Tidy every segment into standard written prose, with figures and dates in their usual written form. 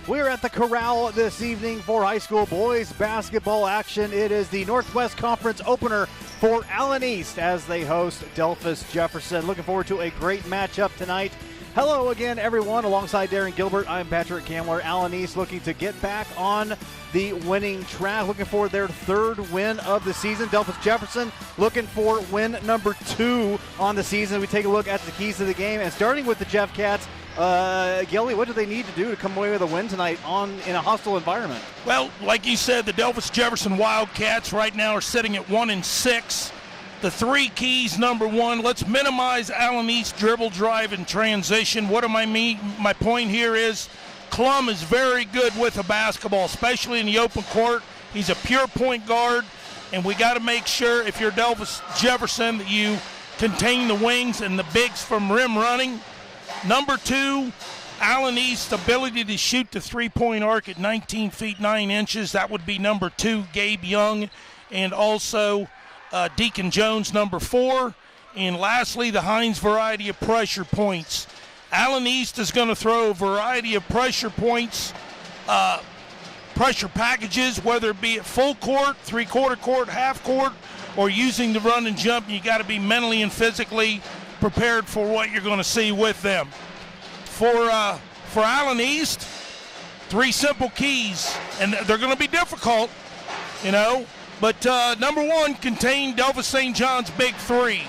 We're at the Corral this evening for high school boys basketball action. It is the Northwest Conference opener for Allen East as they host Delphos Jefferson. Looking forward to a great matchup tonight. Hello again, everyone. Alongside Darren Gilbert, I'm Patrick Kamler. Allen East looking to get back on the winning track, looking for their third win of the season. Delphos Jefferson looking for win number 2 on the season. We take a look at the keys to the game, and starting with the Jeff Cats. Gilly, what do they need to do to come away with a win tonight in a hostile environment? Well, like you said, the Delphos Jefferson Wildcats right now are sitting at 1-6. The 3 keys: number 1, let's minimize Allen East dribble, drive, and transition. What do I mean? My point here is Klum is very good with the basketball, especially in the open court. He's a pure point guard, and we got to make sure, if you're Delphos Jefferson, that you contain the wings and the bigs from rim running. Number 2, Allen East's ability to shoot the three-point arc at 19 feet 9 inches. That would be number 2, Gabe Young, and also Deacon Jones, number 4. And lastly, the Hines variety of pressure points. Allen East is going to throw a variety of pressure points, pressure packages, whether it be at full court, three-quarter court, half court, or using the run and jump. You got to be mentally and physically prepared for what you're going to see with them. For Allen East, 3 simple keys, and they're going to be difficult, but number 1, contain Delphos St. John's big 3.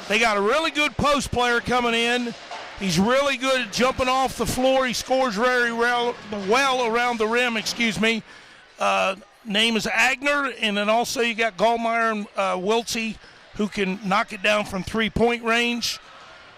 They got a really good post player coming in. He's really good at jumping off the floor. He scores very well around the rim, name is Agner, and then also you got Gallmeyer and Wiltsey, who can knock it down from three-point range.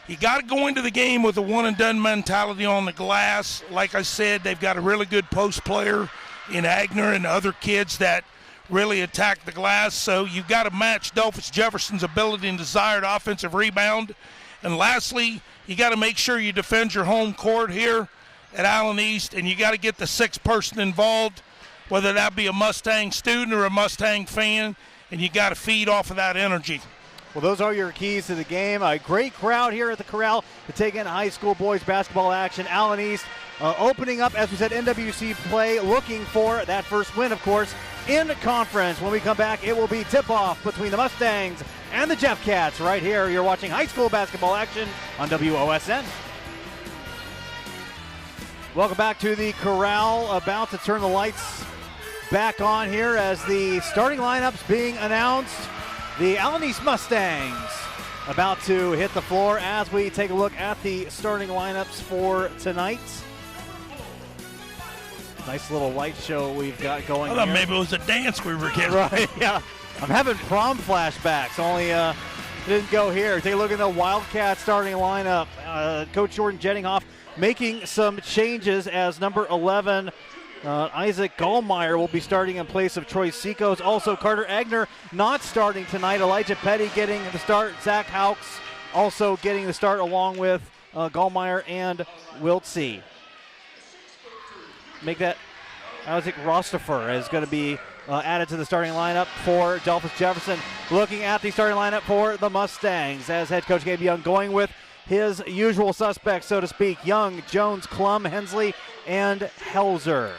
You got to go into the game with a one-and-done mentality on the glass. Like I said, they've got a really good post player in Agner and other kids that really attack the glass. So you've got to match Delphos Jefferson's ability and desired offensive rebound. And lastly, you got to make sure you defend your home court here at Allen East, and you got to get the 6th person involved, whether that be a Mustang student or a Mustang fan, and you got to feed off of that energy. Well, those are your keys to the game. A great crowd here at the Corral to take in high school boys basketball action. Allen East opening up, as we said, NWC play, looking for that first win, of course, in conference. When we come back, it will be tip-off between the Mustangs and the Jeff Cats right here. You're watching high school basketball action on WOSN. Welcome back to the Corral. About to turn the lights back on here as the starting lineups being announced. The Allen East Mustangs about to hit the floor as we take a look at the starting lineups for tonight. Nice little light show we've got going I thought here. Maybe it was a dance we were getting. Right, yeah. I'm having prom flashbacks, only didn't go here. Take a look at the Wildcat starting lineup. Coach Jordan Jettinghoff making some changes as number 11, Isaac Gallmeyer will be starting in place of Troy Seacos. Also, Carter Agner not starting tonight. Elijah Petty getting the start. Zach Hauks also getting the start along with Gallmeyer and Wiltsey. Make that Isaac Rostifer is going to be added to the starting lineup for Delphos Jefferson. Looking at the starting lineup for the Mustangs as head coach Gabe Young going with his usual suspects, so to speak. Young, Jones, Klum, Hensley, and Helzer.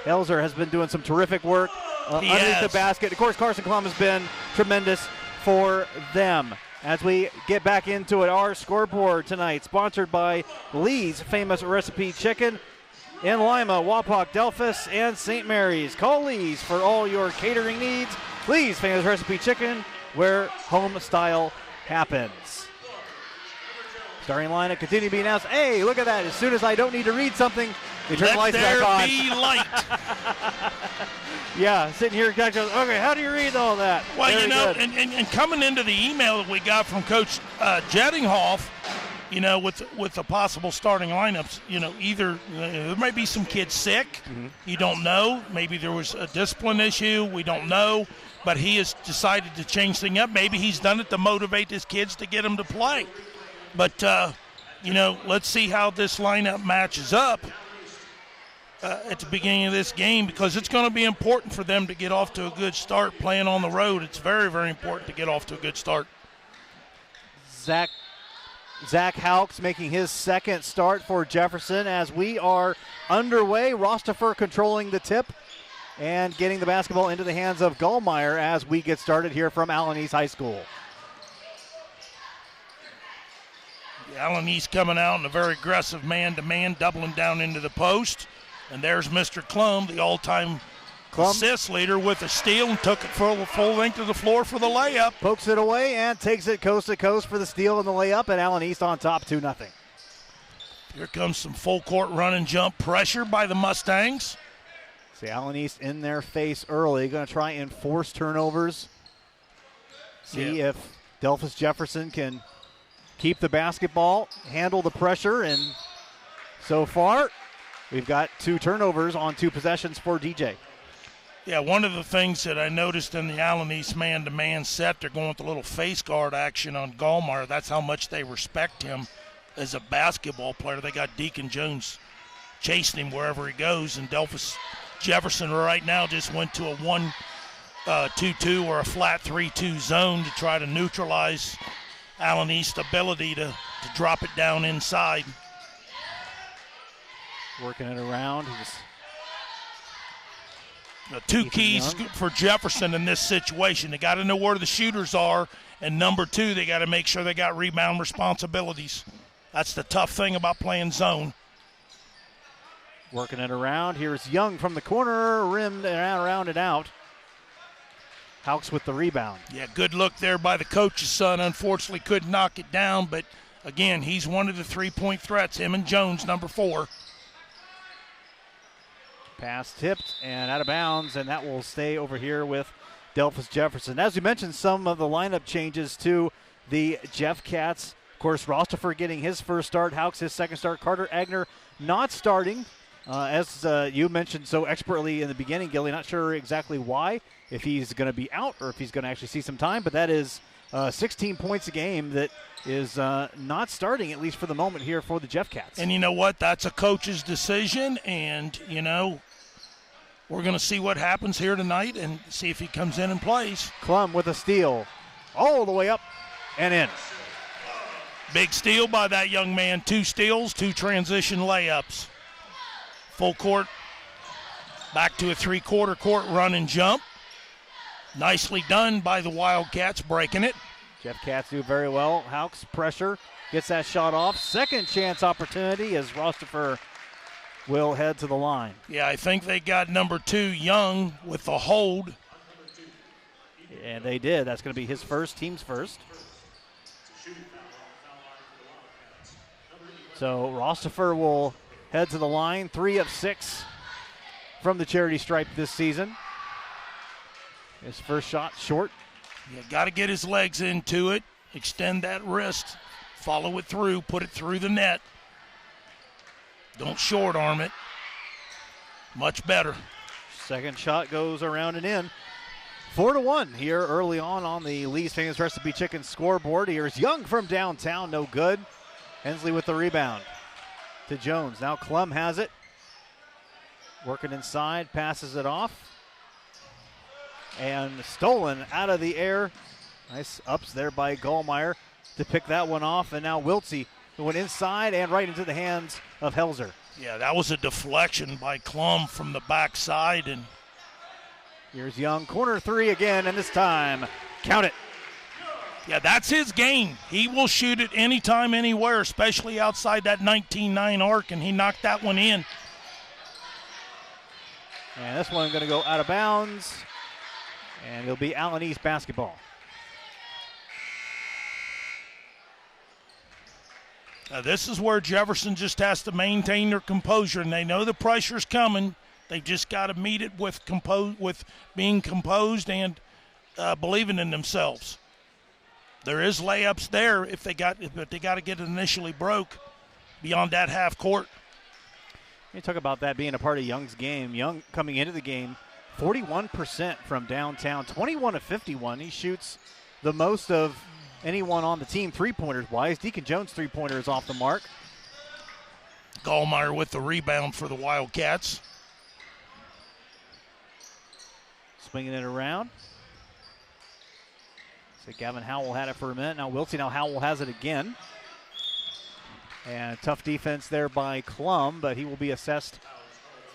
Helzer has been doing some terrific work underneath the basket. Of course, Carson Klum has been tremendous for them. As we get back into it, our scoreboard tonight, sponsored by Lee's Famous Recipe Chicken in Lima, Wapak, Delphos, and St. Mary's. Call Lee's for all your catering needs. Lee's Famous Recipe Chicken, where home style happens. Starting lineup continue to be announced. Hey, look at that. As soon as I don't need to read something, they turn the lights back on. Let there be light. Yeah, sitting here, guys goes, okay, how do you read all that? Well, Very good. and coming into the email that we got from Coach Jettinghoff, with the possible starting lineups, either there might be some kids sick. Mm-hmm. You don't know. Maybe there was a discipline issue. We don't know. But he has decided to change things up. Maybe he's done it to motivate his kids to get them to play. But, let's see how this lineup matches up at the beginning of this game, because it's going to be important for them to get off to a good start playing on the road. It's very, very important to get off to a good start. Zach Zach Houks making his second start for Jefferson as we are underway. Rostaffer controlling the tip and getting the basketball into the hands of Gallmeyer as we get started here from Allen East High School. Allen East coming out in a very aggressive man-to-man, doubling down into the post. And there's Mr. Klum, the all-time assist leader, with a steal and took it for the full length of the floor for the layup. Pokes it away and takes it coast to coast for the steal and the layup, and Allen East on top 2-0. Here comes some full court run and jump pressure by the Mustangs. See Allen East in their face early, going to try and force turnovers. See if Delphos Jefferson can keep the basketball, handle the pressure, and so far we've got 2 turnovers on 2 possessions for DJ. Yeah, one of the things that I noticed in the Allen East man-to-man set, they're going with a little face guard action on Gallmeyer. That's how much they respect him as a basketball player. They got Deacon Jones chasing him wherever he goes, and Delphos Jefferson right now just went to a 1-2-2 or a flat 3-2 zone to try to neutralize Allen East's ability to drop it down inside. Working it around. The 2 keys for Jefferson in this situation. They got to know where the shooters are, and number 2, they got to make sure they got rebound responsibilities. That's the tough thing about playing zone. Working it around. Here's Young from the corner, rimmed and around and out. Houks with the rebound. Yeah, good look there by the coach's son. Unfortunately, couldn't knock it down, but again, he's one of the 3-point threats, him and Jones, number 4. Pass tipped and out of bounds, and that will stay over here with Delphos Jefferson. As we mentioned, some of the lineup changes to the Jeff Cats. Of course, Rostaffer getting his first start, Houks his second start, Carter Agner not starting. As you mentioned so expertly in the beginning, Gilly, not sure exactly why, if he's going to be out or if he's going to actually see some time, but that is 16 points a game that is not starting, at least for the moment here for the Jeff Cats. And you know what? That's a coach's decision, and, you know, we're going to see what happens here tonight and see if he comes in and plays. Klum with a steal all the way up and in. Big steal by that young man. 2 steals, 2 transition layups. Full court, back to a 3-quarter court run and jump. Nicely done by the Wildcats, breaking it. Jeff Cats do very well. Houks pressure, gets that shot off. Second chance opportunity as Rostaffer will head to the line. Yeah, I think they got number 2, Young, with the hold. And they did. That's going to be his first, team's first. So Rostaffer will head to the line. 3 of 6 from the charity stripe this season. His first shot short. You got to get his legs into it, extend that wrist, follow it through, put it through the net. Don't short arm it. Much better. Second shot goes around and in. 4-1 here early on the Lee's Famous Recipe Chicken scoreboard. Here's Young from downtown, no good. Hensley with the rebound to Jones. Now Klum has it. Working inside, passes it off. And stolen out of the air. Nice ups there by Gallmeyer to pick that one off. And now Wiltsey went inside and right into the hands of Helzer. Yeah, that was a deflection by Klum from the backside. And here's Young, corner 3 again, and this time, count it. Yeah, that's his game. He will shoot it anytime, anywhere, especially outside that 19-9 arc, and he knocked that one in. And this one going to go out of bounds, and it'll be Allen East basketball. This is where Jefferson just has to maintain their composure, and they know the pressure's coming. They just got to meet it with being composed and believing in themselves. There is layups there but they got to get it initially broke beyond that half court. You talk about that being a part of Young's game. Young coming into the game, 41% from downtown, 21 of 51. He shoots the most of anyone on the team three-pointers wise. Deacon Jones' three-pointer is off the mark. Gallmeyer with the rebound for the Wildcats. Swinging it around. So Gavin Howell had it for a minute. Now Wiltsey, now Howell has it again. And tough defense there by Klum, but he will be assessed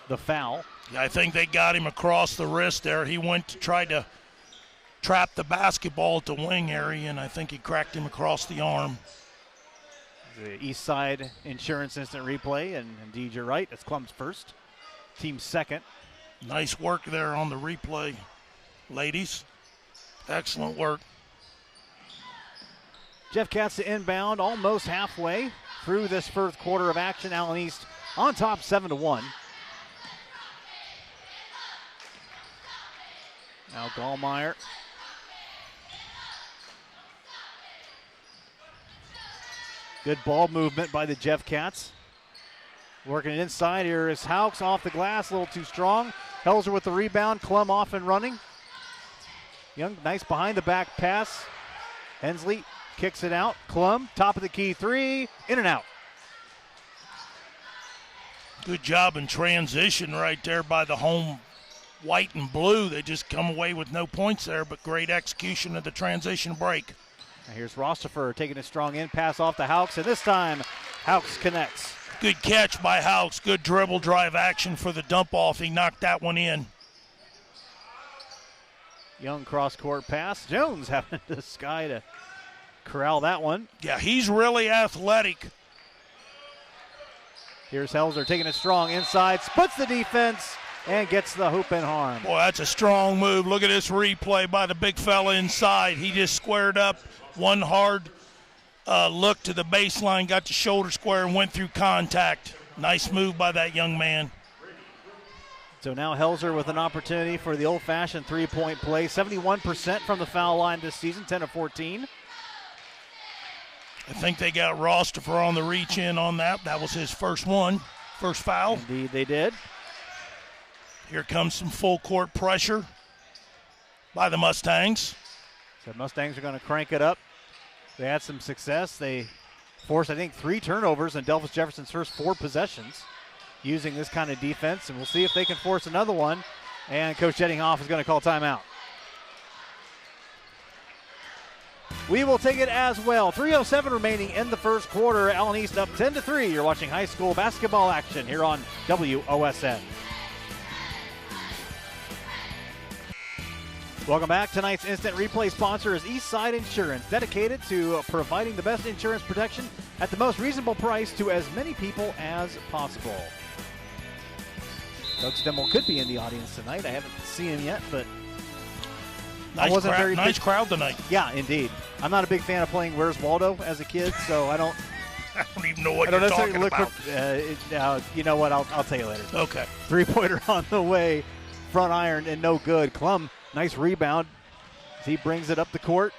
the foul. Yeah, I think they got him across the wrist there. He went to try to trap the basketball at the wing area, and I think he cracked him across the arm. The East Side Insurance instant replay, and indeed you're right, it's Klum's first, team second. Nice work there on the replay, ladies. Excellent work. Jeff Katz to inbound, almost halfway through this first quarter of action. Allen East on top 7-1. Now Gallmeyer. Good ball movement by the Jeff Cats. Working it inside. Here is Hauks off the glass, a little too strong. Helzer with the rebound. Klum off and running. Young, nice behind the back pass. Hensley kicks it out. Klum, top of the key three, in and out. Good job in transition right there by the home white and blue. They just come away with no points there, but great execution of the transition break. Now here's Rostifer taking a strong in pass off to Hauks, and this time Hauks connects. Good catch by Hauks. Good dribble drive action for the dump off. He knocked that one in. Young cross-court pass. Jones having the sky to corral that one. Yeah, he's really athletic. Here's Helzer taking it strong inside, splits the defense, and gets the hoop and harm. Boy, that's a strong move. Look at this replay by the big fella inside. He just squared up. One hard look to the baseline, got the shoulder square, and went through contact. Nice move by that young man. So now Helzer with an opportunity for the old-fashioned three-point play. 71% from the foul line this season, 10 of 14. I think they got Rostifer on the reach-in on that. That was his first one, first foul. Indeed they did. Here comes some full-court pressure by the Mustangs. So Mustangs are going to crank it up. They had some success. They forced, I think, 3 turnovers in Delphos Jefferson's first 4 possessions using this kind of defense, and we'll see if they can force another one. And Coach Jettinghoff is going to call timeout. We will take it as well. 3:07 remaining in the first quarter. Allen East up 10-3. You're watching high school basketball action here on WOSN. Welcome back. Tonight's instant replay sponsor is East Side Insurance, dedicated to providing the best insurance protection at the most reasonable price to as many people as possible. Doug Stemmel could be in the audience tonight. I haven't seen him yet, but nice crowd tonight. Yeah, indeed. I'm not a big fan of playing Where's Waldo as a kid, so I don't. I don't even know what you're talking about. You know what? I'll tell you later. Okay. 3-pointer on the way, front iron and no good. Klum, nice rebound as he brings it up the court.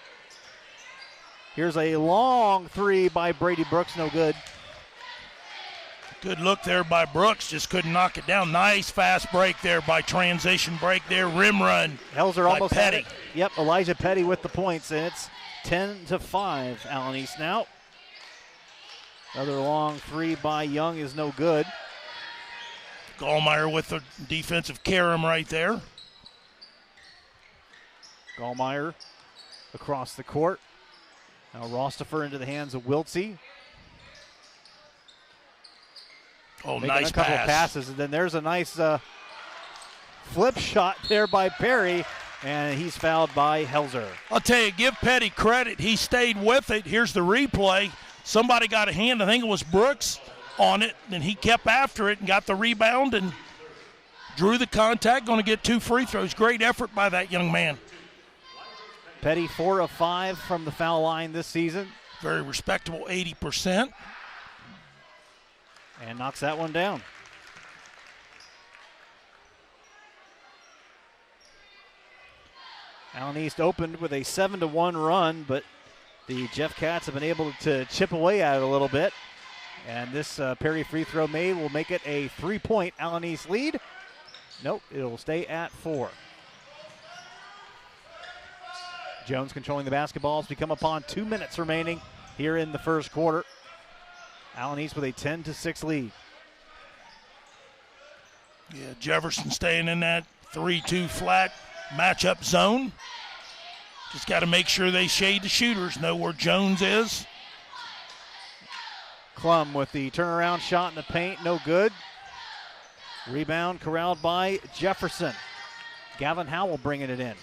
Here's a long 3 by Brady Brooks, no good. Good look there by Brooks, just couldn't knock it down. Nice fast break there by transition break there, rim run. Helzer almost Petty. had it. Yep, Elijah Petty with the points, and it's 10-5. Allen East now. Another long 3 by Young is no good. Gallmeyer with the defensive carom right there. Gallmeyer across the court. Now Rostifer into the hands of Wiltsey. Oh, Making nice a couple pass. of passes, and then there's a nice flip shot there by Perry, and he's fouled by Helzer. I'll tell you, give Petty credit. He stayed with it. Here's the replay. Somebody got a hand, I think it was Brooks, on it, and he kept after it and got the rebound and drew the contact. Going to get 2 free throws. Great effort by that young man. Petty 4 of 5 from the foul line this season. Very respectable 80%. And knocks that one down. Allen East opened with a 7-1 run, but the Jeff Cats have been able to chip away at it a little bit. And this Perry free throw made will make it a 3-point Allen East lead. Nope, it'll stay at 4. Jones controlling the basketball as we come upon 2 minutes remaining here in the first quarter. Allen East with a 10-6 lead. Yeah, Jefferson staying in that 3-2 flat matchup zone. Just got to make sure they shade the shooters, know where Jones is. Klum with the turnaround shot in the paint, no good. Rebound corralled by Jefferson. Gavin Howell bringing it in.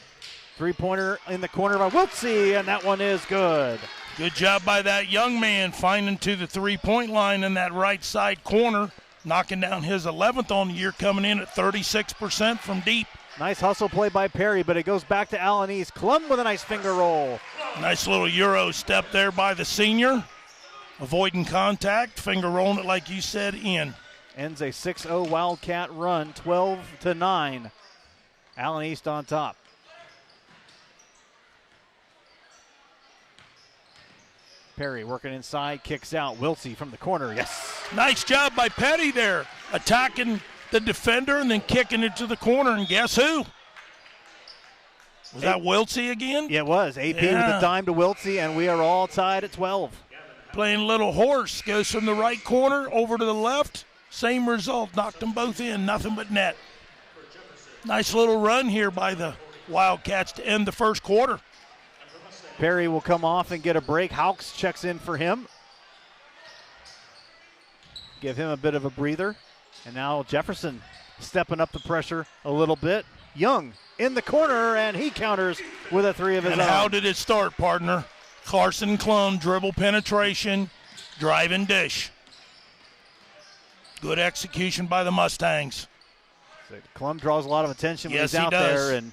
Three-pointer in the corner by Wiltsey, and that one is good. Good job by that young man finding to the three-point line in that right side corner, knocking down his 11th on the year, coming in at 36% from deep. Nice hustle play by Perry, but it goes back to Allen East. Klum with a nice finger roll. Nice little Euro step there by the senior. Avoiding contact, finger rolling it like you said, in. Ends a 6-0 Wildcat run, 12-9. Allen East on top. Perry working inside, kicks out. Wiltsey from the corner, yes. Nice job by Petty there, attacking the defender and then kicking it to the corner. And guess who? Was that Wiltsey again? Yeah, it was. AP with the dime to Wiltsey, and we are all tied at 12. Playing a little horse, goes from the right corner over to the left. Same result, knocked them both in, nothing but net. Nice little run here by the Wildcats to end the first quarter. Perry will come off and get a break. Hawks checks in for him. Give him a bit of a breather. And now Jefferson stepping up the pressure a little bit. Young in the corner, and he counters with a three of his own. And how did it start, partner? Carson Klum, dribble penetration, drive and dish. Good execution by the Mustangs. So Klum draws a lot of attention when he's out there, and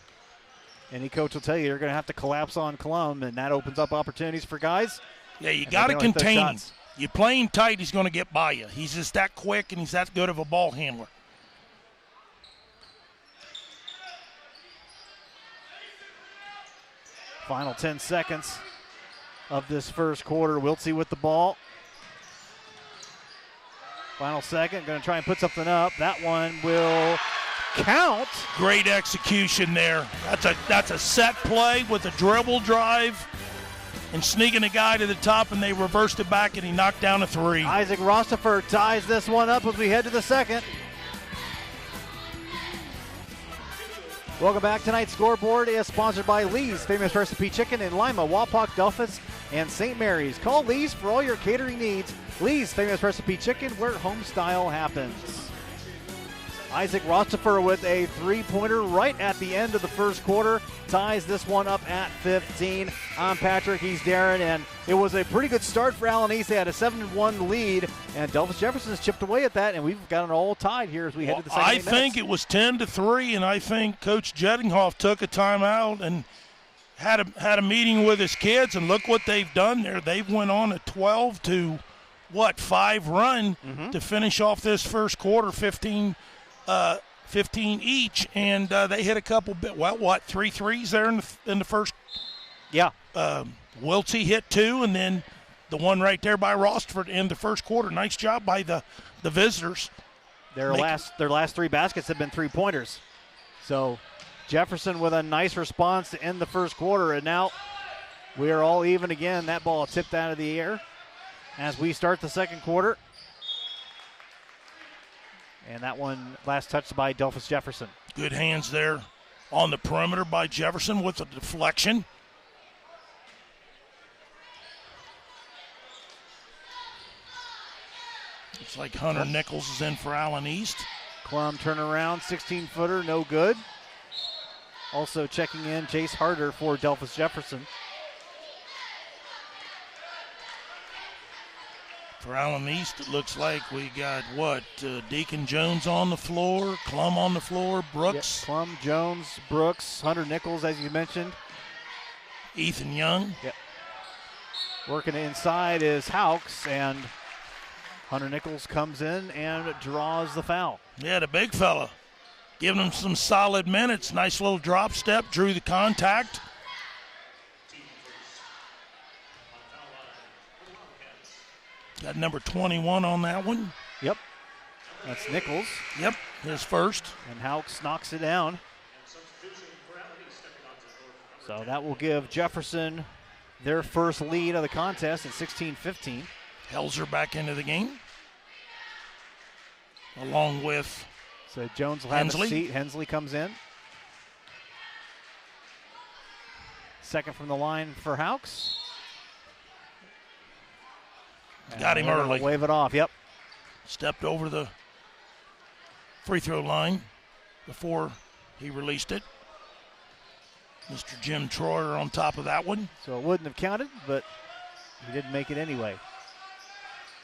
any coach will tell you you're going to have to collapse on Klum, and that opens up opportunities for guys. Yeah, you got to contain him. You play him tight, he's going to get by you. He's just that quick, and he's that good of a ball handler. Final 10 seconds of this first quarter. Wiltsey with the ball. Final second, going to try and put something up. That one will count. Great execution there. That's a set play with a dribble drive and sneaking a guy to the top, and they reversed it back, and he knocked down a three. Isaac Rostaffer ties this one up as we head to the second. Welcome back. Tonight's scoreboard is sponsored by Lee's Famous Recipe Chicken in Lima, Wapak, Delphos, and St. Mary's. Call Lee's for all your catering needs. Lee's Famous Recipe Chicken, where home style happens. Isaac Rostaffer with a three-pointer right at the end of the first quarter. Ties this one up at 15. I'm Patrick, he's Darren, and it was a pretty good start for Allen East. They had a 7-1 lead, and Delphos Jefferson has chipped away at that, and we've got it all tied here as we head to the second. I think it was 10-3, and I think Coach Jettinghoff took a timeout and had a meeting with his kids, and look what they've done there. They've went on a 12-5 run to finish off this first quarter, 15 each, and they hit a couple three threes there in the first. Yeah. Wiltsey hit two, and then the one right there by Rostford in the first quarter. Nice job by the visitors. Their last three baskets have been three-pointers. So Jefferson with a nice response to end the first quarter, and now we are all even again. That ball tipped out of the air as we start the second quarter. And that one last touched by Delphos Jefferson. Good hands there on the perimeter by Jefferson with a deflection. Looks like Hunter Nichols is in for Allen East. Klum turnaround, 16-footer, no good. Also checking in Jace Harder for Delphos Jefferson. For Allen East, it looks like we got Deacon Jones on the floor, Klum on the floor, Brooks. Yep, Klum, Jones, Brooks, Hunter Nichols, as you mentioned. Ethan Young. Yep. Working inside is Hawks, and Hunter Nichols comes in and draws the foul. Yeah, the big fella. Giving him some solid minutes. Nice little drop step, drew the contact. Got number 21 on that one. Yep. That's Nichols. Yep, his first. And Hawks knocks it down. So that will give Jefferson their first lead of the contest at 16-15. Helzer back into the game. Along with So Jones will have Hensley. a seat. Hensley comes in. Second from the line for Hawks. Got him early. Wave it off, yep. Stepped over the free throw line before he released it. Mr. Jim Troyer on top of that one. So it wouldn't have counted, but he didn't make it anyway.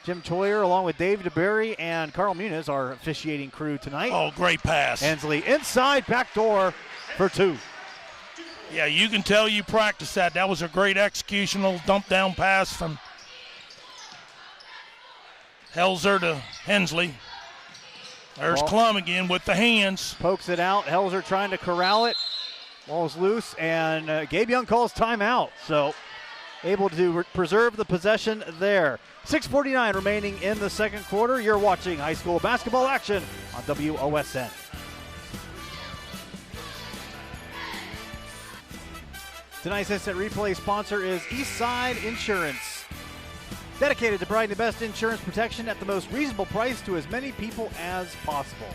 Jim Troyer, along with Dave DeBerry and Carl Muniz, our officiating crew tonight. Oh, great pass. Hensley inside, backdoor for 2. Yeah, you can tell you practiced that. That was a great executional dump down pass from Helzer to Hensley. There's Klum again with the hands. Pokes it out. Helzer trying to corral it. Ball's loose, and Gabe Young calls timeout. So able to preserve the possession there. 6:49 remaining in the second quarter. You're watching high school basketball action on WOSN. Tonight's instant replay sponsor is Eastside Insurance. Dedicated to providing the best insurance protection at the most reasonable price to as many people as possible.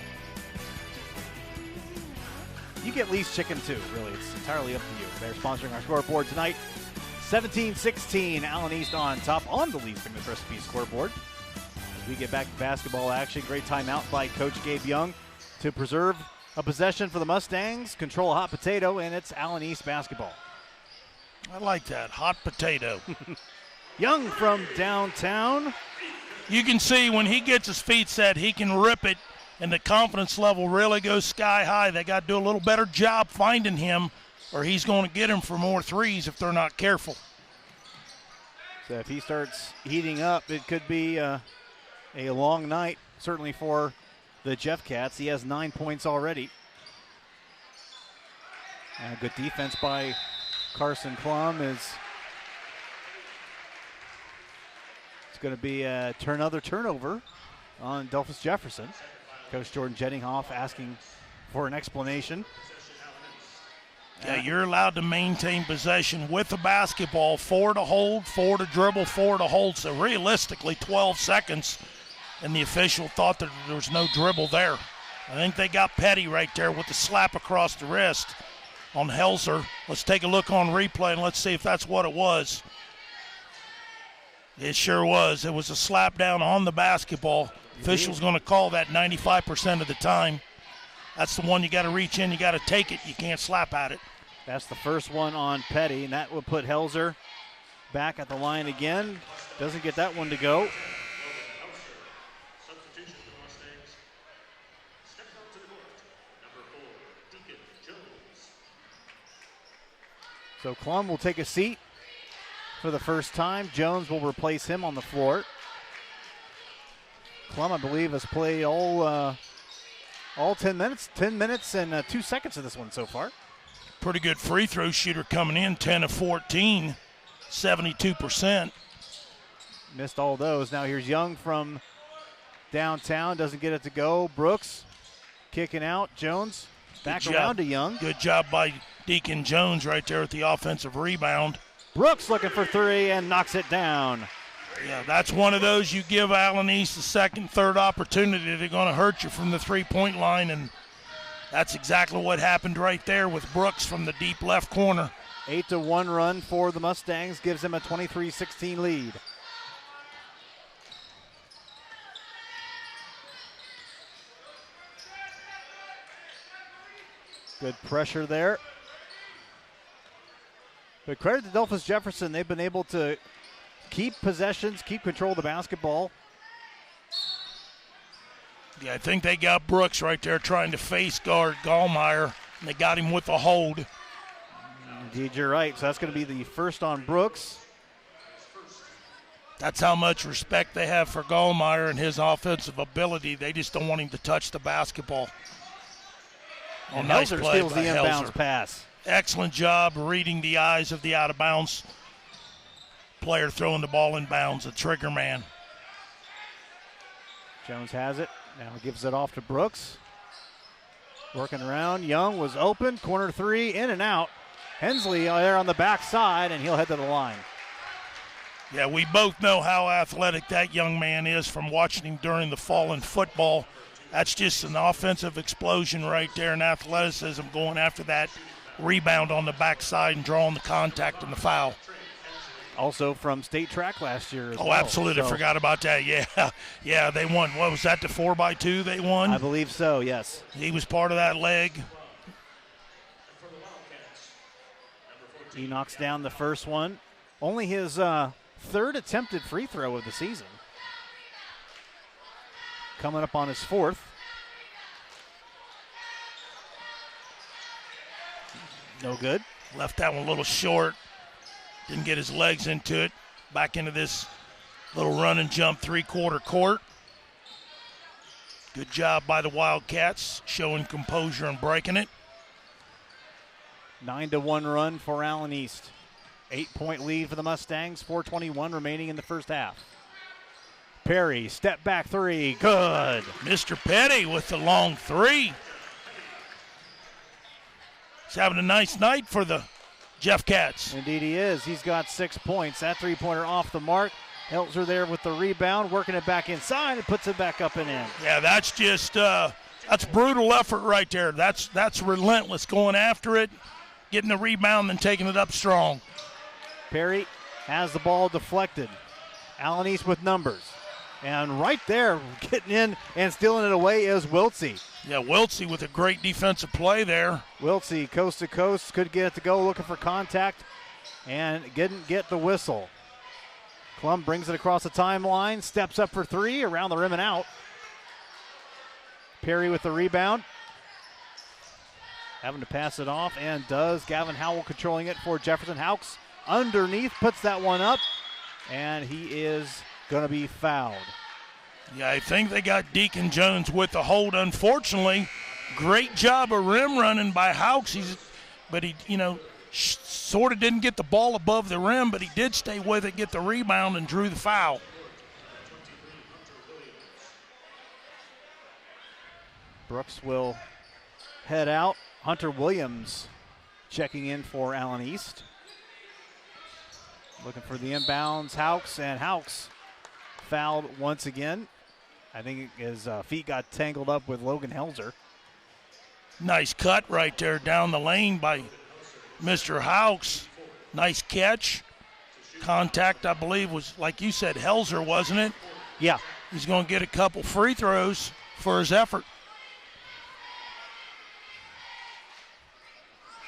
You get leased chicken too, really. It's entirely up to you. They're sponsoring our scoreboard tonight. 17-16, Allen East on top on the Lee's Famous Recipe scoreboard. As we get back to basketball action, great timeout by Coach Gabe Young to preserve a possession for the Mustangs, control a hot potato, and it's Allen East basketball. I like that, hot potato. Young from downtown. You can see when he gets his feet set, he can rip it, and the confidence level really goes sky high. They got to do a little better job finding him, or he's going to get him for more threes if they're not careful. So if he starts heating up, it could be a long night, certainly for the Jeff Cats. He has 9 points already. And good defense by Carson Klum is it's going to be another turnover on Delphos Jefferson. Coach Jordan Jettinghoff asking for an explanation. Yeah, you're allowed to maintain possession with the basketball, 4 to hold, 4 to dribble, 4 to hold. So realistically, 12 seconds, and the official thought that there was no dribble there. I think they got petty right there with the slap across the wrist on Helzer. Let's take a look on replay and let's see if that's what it was. It sure was. It was a slap down on the basketball. Official's going to call that 95% of the time. That's the one you got to reach in, you got to take it. You can't slap at it. That's the first one on Petty, and that will put Helzer back at the line again. Doesn't get that one to go. So Klum will take a seat for the first time. Jones will replace him on the floor. Klum, I believe, has played all 10 minutes and 2 seconds of this one so far. Pretty good free throw shooter coming in, 10 of 14, 72%. Missed all those. Now here's Young from downtown, doesn't get it to go. Brooks kicking out. Jones back around to Young. Good job by Deacon Jones right there with the offensive rebound. Brooks looking for three and knocks it down. Yeah, that's one of those you give Allen East a second, third opportunity. They're going to hurt you from the three-point line, and that's exactly what happened right there with Brooks from the deep left corner. 8-1 run for the Mustangs gives them a 23-16 lead. Good pressure there. But credit to Delphos Jefferson. They've been able to keep possessions, keep control of the basketball. Yeah, I think they got Brooks right there trying to face guard Gallmeyer, and they got him with a hold. Indeed, you're right. So that's going to be the first on Brooks. That's how much respect they have for Gallmeyer and his offensive ability. They just don't want him to touch the basketball. And nice Helzer play steals by the inbounds Helzer. pass. Excellent job reading the eyes of the out-of-bounds player throwing the ball in bounds, a trigger man. Jones has it. Now gives it off to Brooks. Working around. Young was open. Corner three, in and out. Hensley there on the backside, and he'll head to the line. Yeah, we both know how athletic that young man is from watching him during the fall in football. That's just an offensive explosion right there, and athleticism going after that rebound on the backside and drawing the contact and the foul. Also from state track last year as well. Oh, absolutely. Forgot about that. Yeah, they won. What was that, the 4x2 they won? I believe so, yes. He was part of that leg. He knocks down the first one. Only his third attempted free throw of the season. Coming up on his fourth. No good. Left that one a little short. Didn't get his legs into it. Back into this little run and jump three-quarter court. Good job by the Wildcats, showing composure and breaking it. 9-1 run for Allen East. 8-point lead for the Mustangs. 4:21 remaining in the first half. Perry, step back three. Good. Mr. Petty with the long three. He's having a nice night for the Jeff Cats. Indeed he is. He's got 6 points. That three-pointer off the mark. Helzer there with the rebound, working it back inside and puts it back up and in. Yeah, that's just that's brutal effort right there. That's relentless, going after it, getting the rebound and taking it up strong. Perry has the ball deflected. Allen East with numbers. And right there, getting in and stealing it away is Wiltsey. Yeah, Wiltsey with a great defensive play there. Wiltsey, coast to coast, could get it to go, looking for contact, and didn't get the whistle. Klum brings it across the timeline, steps up for three, around the rim and out. Perry with the rebound. Having to pass it off, and does. Gavin Howell controlling it for Jefferson. Houks underneath, puts that one up, and he is going to be fouled. Yeah, I think they got Deacon Jones with the hold. Unfortunately, great job of rim running by Houks. But he, sort of didn't get the ball above the rim, but he did stay with it, get the rebound, and drew the foul. Brooks will head out. Hunter Williams checking in for Allen East. Looking for the inbounds. Houks, and Houks fouled once again. I think his feet got tangled up with Logan Helzer. Nice cut right there down the lane by Mr. Houks. Nice catch. Contact, I believe, was, like you said, Helzer, wasn't it? Yeah. He's going to get a couple free throws for his effort.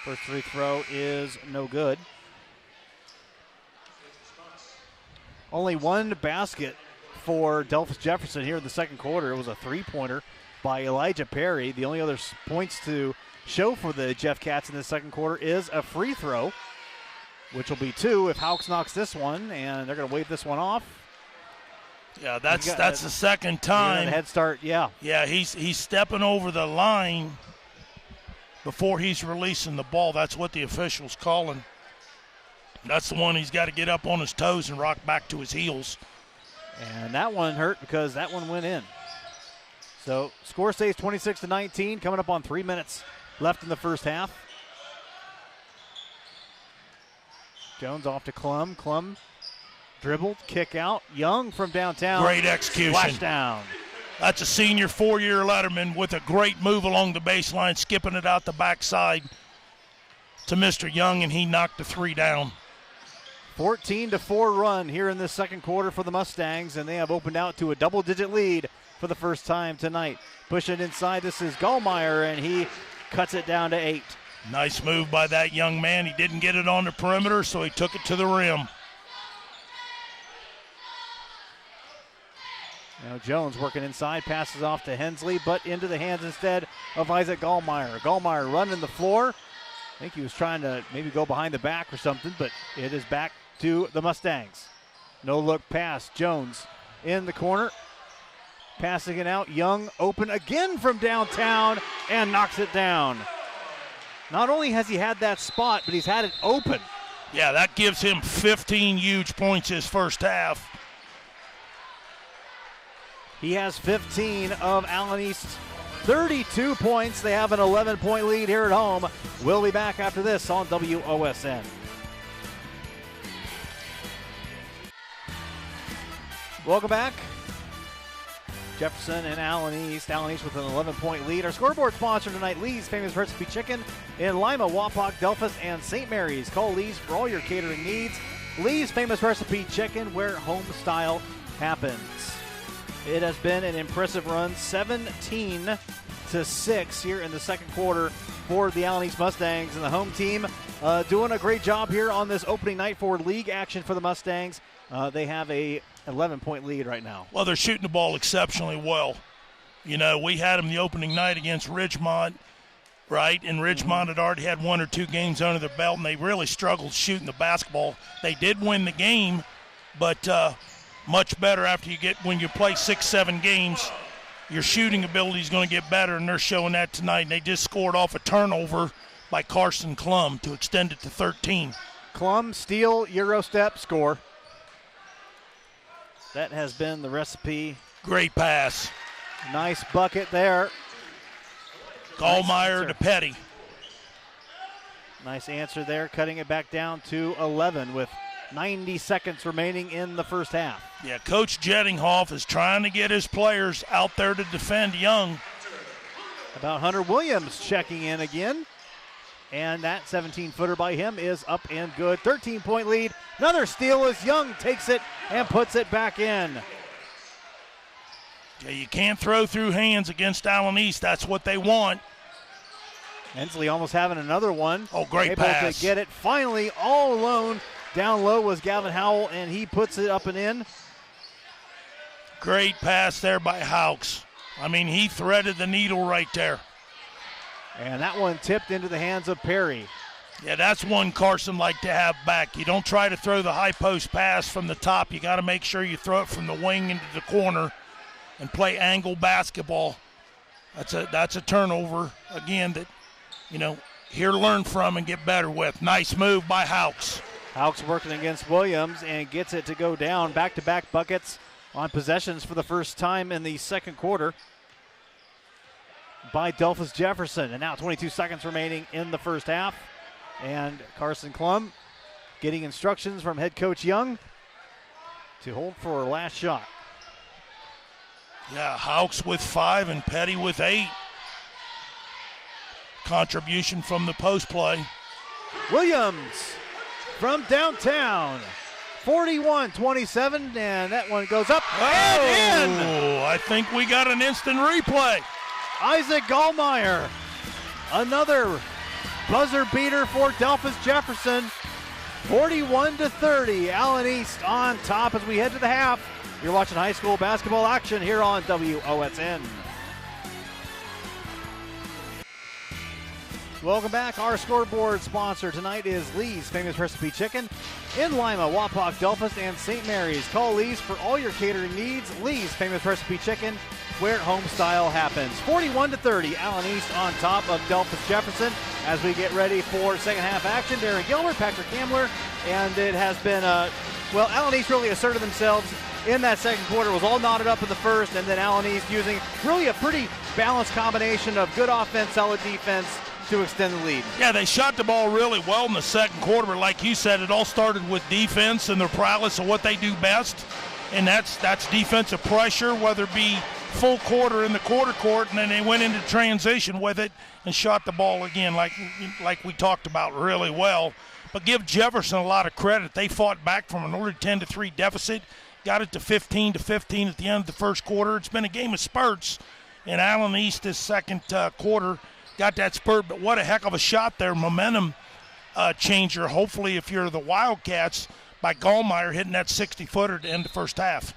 First free throw is no good. Only one basket for Delphos Jefferson here in the second quarter. It was a three-pointer by Elijah Perry. The only other points to show for the Jeff Cats in the second quarter is a free throw, which will be two if Houks knocks this one, and they're going to wave this one off. Yeah, that's the second time. Head start, yeah. Yeah, he's stepping over the line before he's releasing the ball. That's what the official's calling. That's the one he's got to get up on his toes and rock back to his heels. And that one hurt because that one went in. So score stays 26-19, coming up on 3 minutes left in the first half. Jones off to Klum. Klum dribbled, kick out. Young from downtown. Great execution. Splash down. That's a senior four-year letterman with a great move along the baseline, skipping it out the backside to Mr. Young, and he knocked the three down. 14-4 run here in this second quarter for the Mustangs, and they have opened out to a double-digit lead for the first time tonight. Push it inside. This is Gallmeyer, and he cuts it down to 8. Nice move by that young man. He didn't get it on the perimeter, so he took it to the rim. Now Jones working inside, passes off to Hensley, but into the hands instead of Isaac Gallmeyer. Gallmeyer running the floor. I think he was trying to maybe go behind the back or something, but it is back to the Mustangs. No look pass. Jones in the corner. Passing it out. Young open again from downtown and knocks it down. Not only has he had that spot, but he's had it open. Yeah, that gives him 15 huge points his first half. He has 15 of Allen East's 32 points. They have an 11-point lead here at home. We'll be back after this on WOSN. Welcome back. Jefferson and Allen East. Allen East with an 11-point lead. Our scoreboard sponsor tonight, Lee's Famous Recipe Chicken in Lima, Wapak, Delphos, and St. Mary's. Call Lee's for all your catering needs. Lee's Famous Recipe Chicken, where home style happens. It has been an impressive run, 17-6 here in the second quarter for the Allen East Mustangs, and the home team doing a great job here on this opening night for league action for the Mustangs. They have a 11-point lead right now. Well, they're shooting the ball exceptionally well. You know, we had them the opening night against Ridgemont, right? And Ridgemont had already had 1 or 2 games under their belt, and they really struggled shooting the basketball. They did win the game, but much better after when you play 6-7 games. Your shooting ability is going to get better, and they're showing that tonight. And they just scored off a turnover by Carson Klum to extend it to 13. Klum, steal, Euro step, score. That has been the recipe. Great pass. Nice bucket there. Gallmeyer to Petty. Nice answer there, cutting it back down to 11 with 90 seconds remaining in the first half. Yeah, Coach Jettinghoff is trying to get his players out there to defend Young. About Hunter Williams checking in again. And that 17-footer by him is up and good. 13-point lead. Another steal as Young takes it and puts it back in. Yeah, you can't throw through hands against Allen East. That's what they want. Hensley almost having another one. Oh, great able pass. To get it finally all alone. Down low was Gavin Howell, and he puts it up and in. Great pass there by Hawks. I mean, he threaded the needle right there. And that one tipped into the hands of Perry. Yeah, that's one Carson like to have back. You don't try to throw the high post pass from the top. You got to make sure you throw it from the wing into the corner and play angle basketball. That's a turnover, again, that, you know, here to learn from and get better with. Nice move by Hawks. Hawks working against Williams and gets it to go down. Back-to-back buckets on possessions for the first time in the second quarter by Delphos Jefferson. And now 22 seconds remaining in the first half. And Carson Klum getting instructions from head coach Young to hold for her last shot. Yeah, Hawks with 5 and Petty with 8. Contribution from the post play. Williams from downtown. 41-27, and that one goes up and in. I think we got an instant replay. Isaac Gallmeyer, another buzzer beater for Delphos Jefferson. 41-30, Allen East on top as we head to the half. You're watching high school basketball action here on WOSN. Welcome back. Our scoreboard sponsor tonight is Lee's Famous Recipe Chicken in Lima, Wapak, Delphos, and St. Mary's. Call Lee's for all your catering needs. Lee's Famous Recipe Chicken, where home style happens. 41-30, Allen East on top of Delphos Jefferson as we get ready for second half action. Darren Gilbert, Patrick Hamler, and it has been, Allen East really asserted themselves in that second quarter. It was all knotted up in the first, and then Allen East using really a pretty balanced combination of good offense, solid defense, to extend the lead. Yeah, they shot the ball really well in the second quarter, but like you said, it all started with defense and their prowess of what they do best, and that's defensive pressure, whether it be full court or in the quarter court, and then they went into transition with it and shot the ball again like we talked about really well. But give Jefferson a lot of credit. They fought back from an early 10-3 deficit, got it to 15-15 at the end of the first quarter. It's been a game of spurts, and Allen East this second quarter got that spurt, but what a heck of a shot there. Momentum changer, hopefully, if you're the Wildcats, by Gallmeyer hitting that 60-footer to end the first half.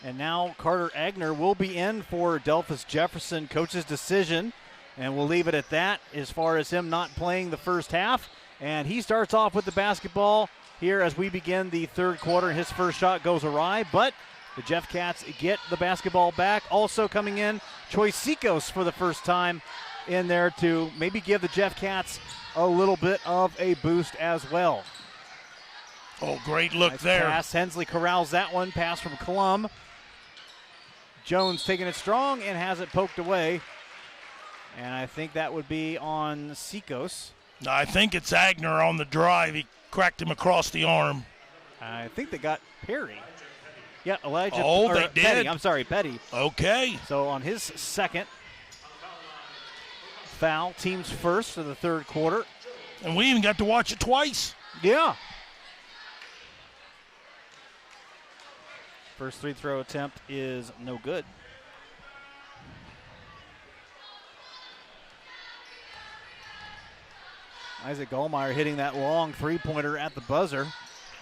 And now Carter Agner will be in for Delphos Jefferson. Coach's decision, and we'll leave it at that as far as him not playing the first half. And he starts off with the basketball here as we begin the third quarter. His first shot goes awry, but the Jeff Cats get the basketball back. Also coming in, Troy Sikos for the first time in there to maybe give the Jeff Cats a little bit of a boost as well. Oh, great look nice there. Pass. Hensley corrals that one. Pass from Klum. Jones taking it strong and has it poked away. And I think that would be on Sikos. I think it's Agner on the drive. He cracked him across the arm. I think they got Perry. Yeah, Elijah. Oh, they did. Petty. I'm sorry, Petty. Okay. So on his second foul, team's first of the third quarter. And we even got to watch it twice. Yeah. First free throw attempt is no good. Isaac Gallmeyer hitting that long three-pointer at the buzzer.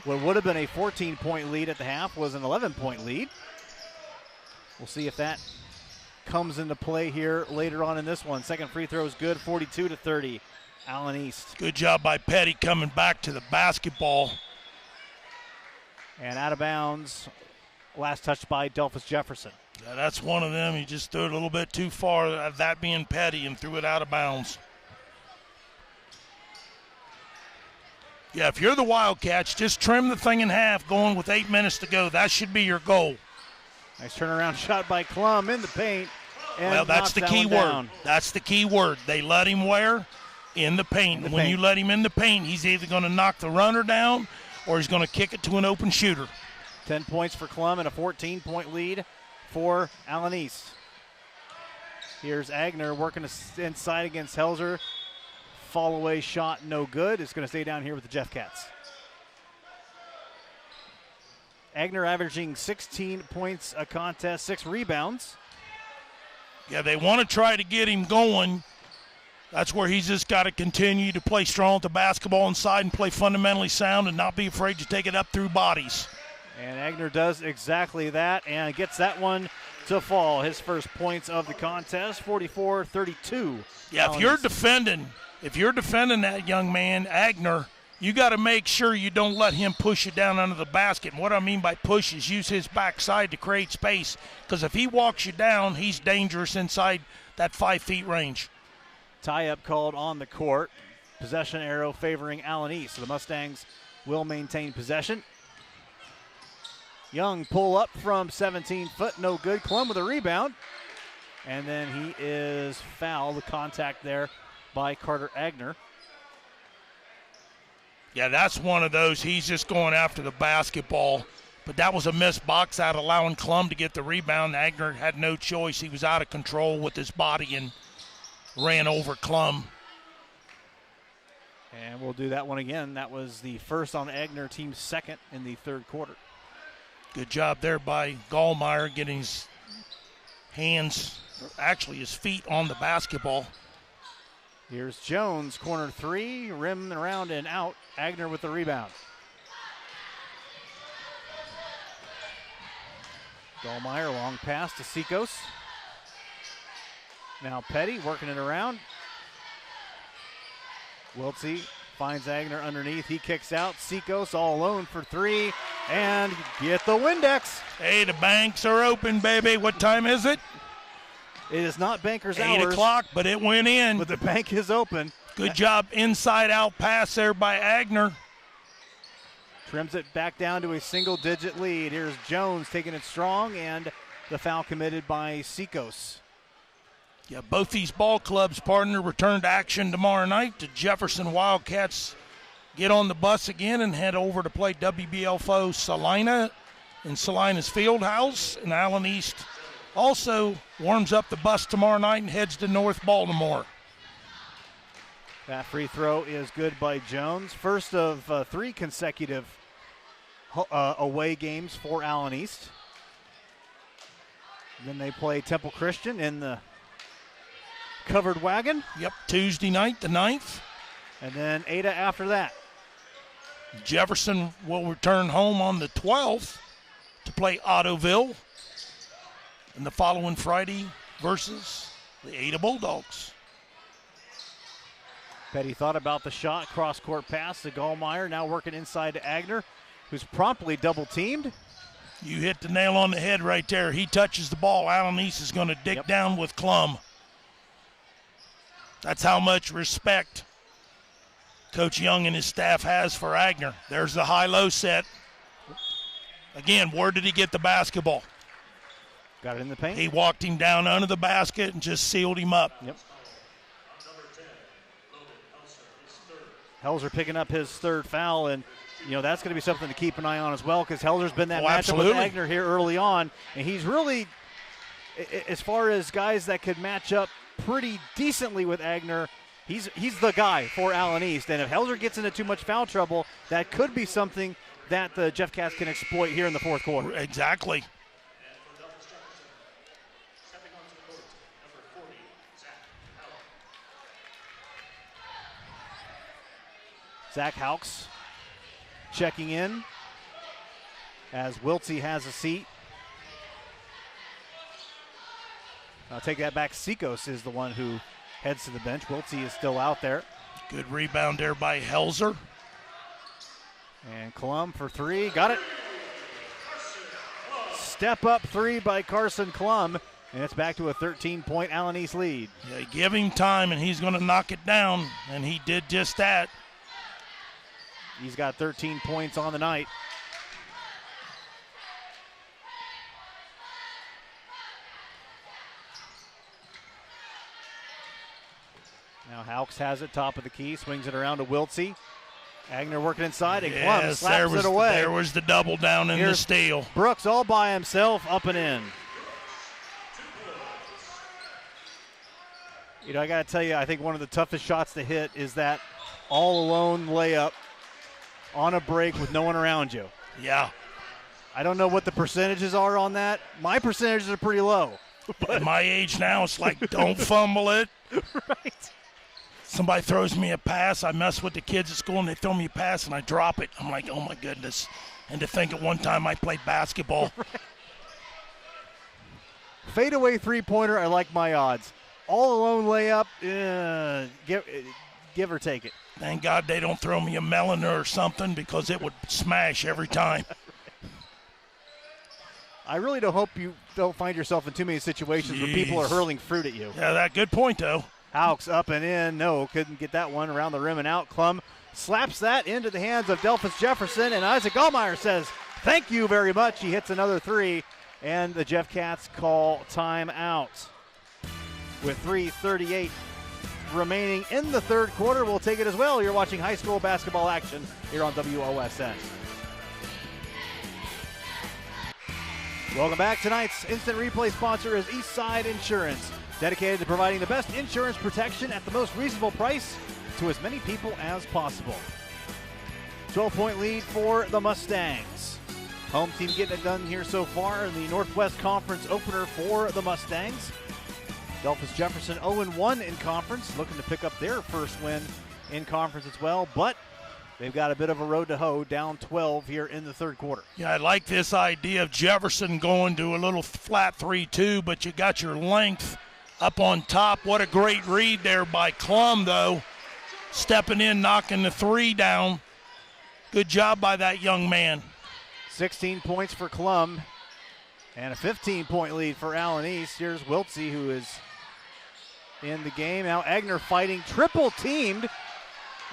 What would have been a 14-point lead at the half was an 11-point lead. We'll see if that comes into play here later on in this one. Second free throw is good, 42-30, Allen East. Good job by Petty coming back to the basketball. And out of bounds, last touch by Delphos Jefferson. Yeah, that's one of them. He just threw it a little bit too far, that being Petty, and threw it out of bounds. Yeah, if you're the Wildcats, just trim the thing in half going with 8 minutes to go. That should be your goal. Nice turnaround shot by Klum in the paint. And well, that's the key word. That's the key word. They let him where? In the paint. When you let him in the paint, he's either going to knock the runner down or he's going to kick it to an open shooter. 10 points for Klum and a 14-point lead for Allen East. Here's Agner working inside against Helzer. Fall away shot no good. It's going to stay down here with the Jeff Cats. Agner averaging 16 points a contest, 6 rebounds. Yeah, they want to try to get him going. That's where he's just got to continue to play strong with the basketball inside and play fundamentally sound and not be afraid to take it up through bodies. And Agner does exactly that and gets that one to fall. His first points of the contest, 44-32. Yeah, if you're defending that young man, Agner, you got to make sure you don't let him push you down under the basket. And what I mean by push is use his backside to create space, because if he walks you down, he's dangerous inside that 5 feet range. Tie-up called on the court. Possession arrow favoring Allen East. So the Mustangs will maintain possession. Young pull up from 17 foot, no good. Klum with a rebound. And then he is fouled. The contact there by Carter Agner. Yeah, that's one of those. He's just going after the basketball. But that was a missed box out, allowing Klum to get the rebound. Agner had no choice. He was out of control with his body and ran over Klum. And we'll do that one again. That was the first on Agner, team's second in the third quarter. Good job there by Gallmeyer getting his hands, or actually his feet, on the basketball. Here's Jones, corner three, rim around and out. Agner with the rebound. Gallmeyer, long pass to Seikos. Now Petty working it around. Wiltsey finds Agner underneath. He kicks out. Seikos all alone for three. And get the Windex. Hey, the banks are open, baby. What time is it? It is not bankers' 8 hours. 8 o'clock, but it went in. But the bank is open. Good job inside-out pass there by Agner. Trims it back down to a single-digit lead. Here's Jones taking it strong, and the foul committed by Seikos. Yeah, both these ball clubs, partner, return to action tomorrow night. The Jefferson Wildcats get on the bus again and head over to play WBL foe Salina in Salina's Fieldhouse. And Allen East also warms up the bus tomorrow night and heads to North Baltimore. That free throw is good by Jones. First of 3 consecutive away games for Allen East. Then they play Temple Christian in the covered wagon. Yep, Tuesday night, the 9th. And then Ada after that. Jefferson will return home on the 12th to play Ottoville. And the following Friday versus the Ada Bulldogs. Petty thought about the shot, cross-court pass to Gallmeyer, now working inside to Agner, who's promptly double-teamed. You hit the nail on the head right there. He touches the ball. Allen East is going to dig down with Klum. That's how much respect Coach Young and his staff has for Agner. There's the high-low set. Again, where did he get the basketball? Got it in the paint. He walked him down under the basket and just sealed him up. Yep. Helzer picking up his third foul, and that's going to be something to keep an eye on as well, because Helzer's been that matchup with Agner here early on, and he's really, as far as guys that could match up pretty decently with Agner, he's the guy for Allen East. And if Helzer gets into too much foul trouble, that could be something that the Jeff Cats can exploit here in the fourth quarter. Exactly. Zach Houks checking in as Wiltsey has a seat. I'll take that back. Sikos is the one who heads to the bench. Wiltsey is still out there. Good rebound there by Helzer. And Klum for three. Got it. Step up three by Carson Klum. And it's back to a 13-point Allen East lead. Yeah, give him time, and he's going to knock it down. And he did just that. He's got 13 points on the night. Now Houks has it, top of the key, swings it around to Wiltsey. Agner working inside, and Klum slaps it away. There was the double down in the steal. Brooks all by himself, up and in. You know, I got to tell you, I think one of the toughest shots to hit is that all-alone layup on a break with no one around you. Yeah. I don't know what the percentages are on that. My percentages are pretty low. At my age now, it's like, don't fumble it. Right. Somebody throws me a pass. I mess with the kids at school, and they throw me a pass, and I drop it. I'm like, oh, my goodness. And to think at one time I played basketball. Right. Fadeaway three-pointer, I like my odds. All-alone layup, give or take it. Thank God they don't throw me a melon or something, because it would smash every time. I really do hope you don't find yourself in too many situations where people are hurling fruit at you. Yeah, that good point, though. Houks up and in. No, couldn't get that one around the rim and out. Klum slaps that into the hands of Delphos Jefferson, and Isaac Gallmeyer says, thank you very much. He hits another three, and the Jeff Cats call timeout. With 3:38 remaining in the third quarter, we'll take it as well. You're watching high school basketball action here on WOSN. Welcome back. Tonight's instant replay sponsor is Eastside Insurance, dedicated to providing the best insurance protection at the most reasonable price to as many people as possible. 12-point lead for the Mustangs. Home team getting it done here so far in the Northwest Conference opener for the Mustangs. Delphos Jefferson 0-1 in conference, looking to pick up their first win in conference as well, but they've got a bit of a road to hoe, down 12 here in the third quarter. Yeah, I like this idea of Jefferson going to a little flat 3-2, but you got your length up on top. What a great read there by Klum, though. Stepping in, knocking the three down. Good job by that young man. 16 points for Klum and a 15-point lead for Allen East. Here's Wiltsey, who is in the game. Now Agner fighting, triple teamed,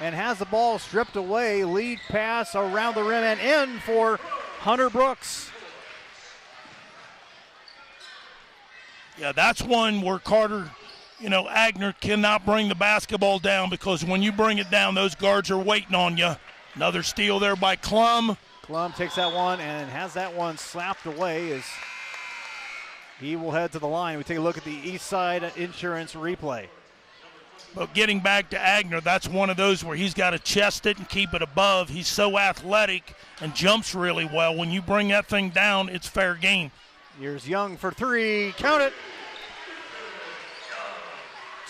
and has the ball stripped away. Lead pass around the rim and in for Hunter Brooks. Yeah, that's one where Carter, Agner cannot bring the basketball down, because when you bring it down, those guards are waiting on you. Another steal there by Klum. Klum takes that one and has that one slapped away as he will head to the line. We take a look at the Eastside Insurance replay. But getting back to Agner, that's one of those where he's got to chest it and keep it above. He's so athletic and jumps really well. When you bring that thing down, it's fair game. Here's Young for three. Count it.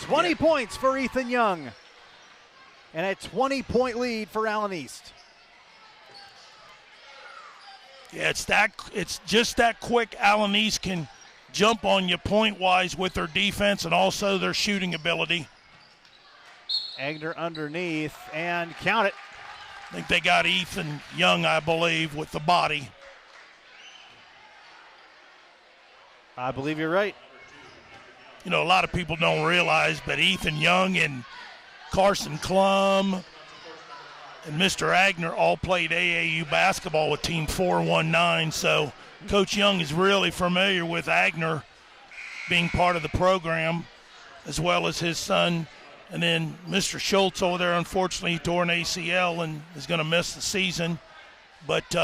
20 points for Ethan Young. And a 20-point lead for Allen East. Yeah, it's just that quick. Allen East can jump on you point-wise with their defense and also their shooting ability. Agner underneath, and count it. I think they got Ethan Young, I believe, with the body. I believe you're right. A lot of people don't realize, but Ethan Young and Carson Klum and Mr. Agner all played AAU basketball with Team 419, so Coach Young is really familiar with Agner being part of the program, as well as his son. And then Mr. Schultz over there, unfortunately, tore an ACL and is going to miss the season. But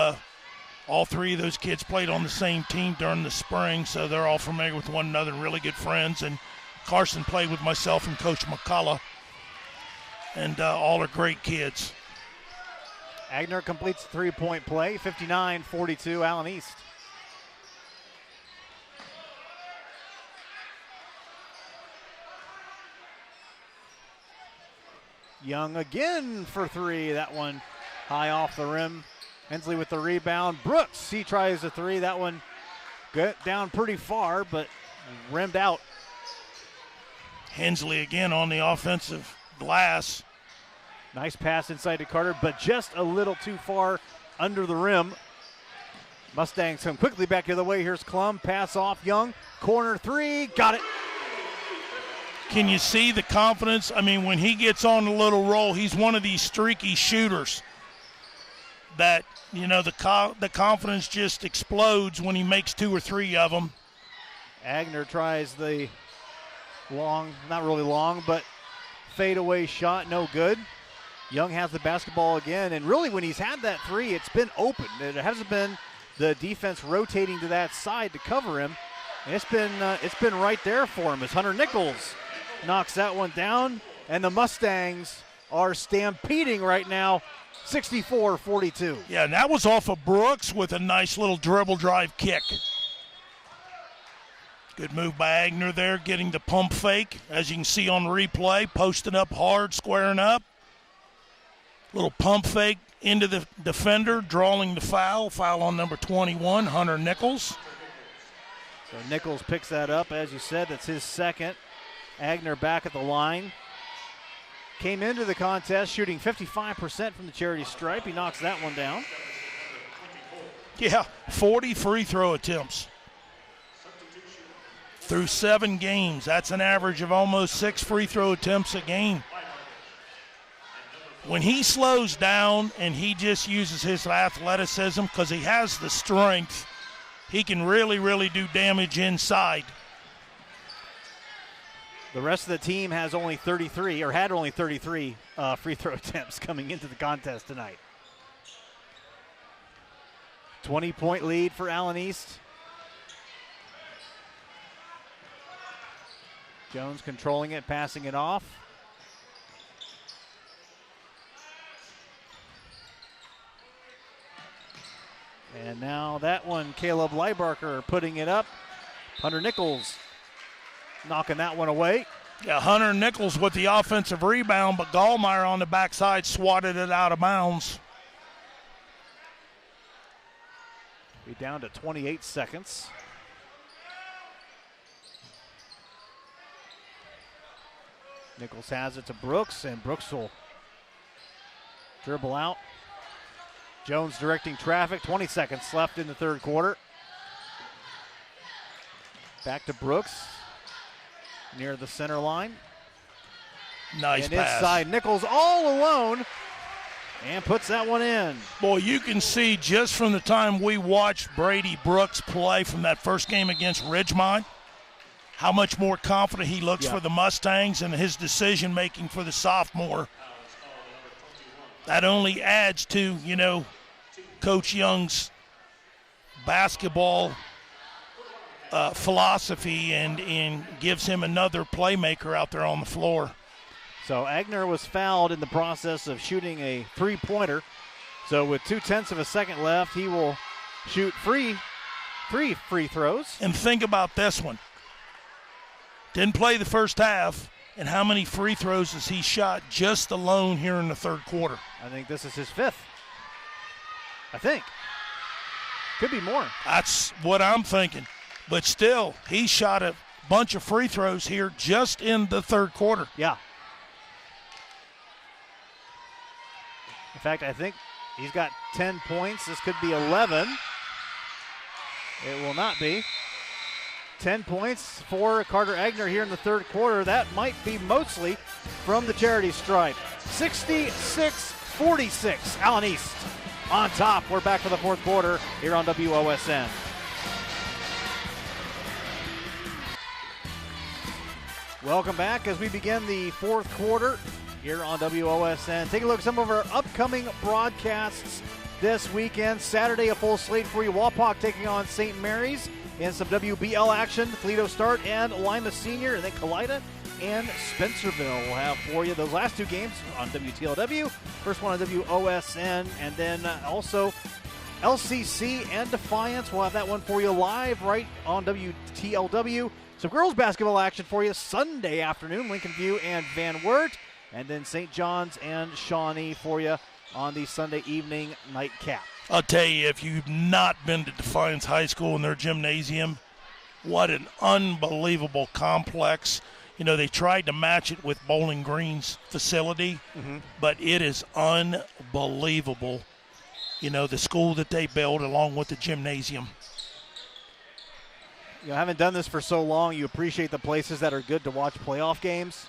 all three of those kids played on the same team during the spring, so they're all familiar with one another and really good friends. And Carson played with myself and Coach McCullough, and all are great kids. Agner completes the three-point play, 59-42, Allen East. Young again for three. That one high off the rim. Hensley with the rebound. Brooks, he tries a three. That one got down pretty far, but rimmed out. Hensley again on the offensive glass. Nice pass inside to Carter, but just a little too far under the rim. Mustangs come quickly back the other way. Here's Klum. Pass off. Young. Corner three. Got it. Can you see the confidence? I mean, when he gets on a little roll, he's one of these streaky shooters that, you know, the confidence just explodes when he makes two or three of them. Agner tries the long, not really long, but fadeaway shot, no good. Young has the basketball again, and really when he's had that three, it's been open. It hasn't been the defense rotating to that side to cover him. And it's been right there for him as Hunter Nichols knocks that one down, and the Mustangs are stampeding right now, 64-42. Yeah, and that was off of Brooks with a nice little dribble drive kick. Good move by Agner there, getting the pump fake, as you can see on replay, posting up hard, squaring up. Little pump fake into the defender, drawing the foul. Foul on number 21, Hunter Nichols. So Nichols picks that up, as you said, that's his second. Agner back at the line. Came into the contest shooting 55% from the charity stripe. He knocks that one down. Yeah, 40 free throw attempts. Through 7 games, that's an average of almost 6 free throw attempts a game. When he slows down and he just uses his athleticism because he has the strength, he can really, really do damage inside. The rest of the team has only 33, or had only 33 free throw attempts coming into the contest tonight. 20-point lead for Allen East. Jones controlling it, passing it off. And now that one, Caleb Leibarker putting it up. Hunter Nichols knocking that one away. Yeah, Hunter Nichols with the offensive rebound, but Gallmeyer on the backside swatted it out of bounds. Be down to 28 seconds. Nichols has it to Brooks, and Brooks will dribble out. Jones directing traffic, 20 seconds left in the third quarter. Back to Brooks, near the center line. Nice and pass. Inside, Nichols all alone, and puts that one in. Boy, you can see just from the time we watched Brady Brooks play from that first game against Ridgemont, how much more confident he looks for the Mustangs and his decision-making for the sophomore. That only adds to, you know, Coach Young's basketball philosophy and gives him another playmaker out there on the floor. So Agner was fouled in the process of shooting a three-pointer. So with 0.2 of a second left, he will shoot three free throws. And think about this one. Didn't play the first half, and how many free throws has he shot just alone here in the third quarter? I think this is his fifth. I think. Could be more. That's what I'm thinking. But still, he shot a bunch of free throws here just in the third quarter. Yeah. In fact, I think he's got 10 points. This could be 11. It will not be. 10 points for Carter Agner here in the third quarter. That might be mostly from the charity stripe. 66-46, Allen East on top. We're back for the fourth quarter here on WOSN. Welcome back as we begin the fourth quarter here on WOSN. Take a look at some of our upcoming broadcasts this weekend. Saturday, a full slate for you. Wapak taking on St. Mary's in some WBL action. Toledo Start and Lima Senior, and then Kalida and Spencerville will have for you. Those last two games on WTLW, first one on WOSN, and then also LCC and Defiance. We'll have that one for you live right on WTLW. Some girls basketball action for you Sunday afternoon, Lincoln View and Van Wert, and then St. John's and Shawnee for you on the Sunday evening nightcap. I'll tell you, if you've not been to Defiance High School and their gymnasium, what an unbelievable complex. You know, they tried to match it with Bowling Green's facility, but it is unbelievable, you know, the school that they built along with the gymnasium. You know, haven't done this for so long, you appreciate the places that are good to watch playoff games.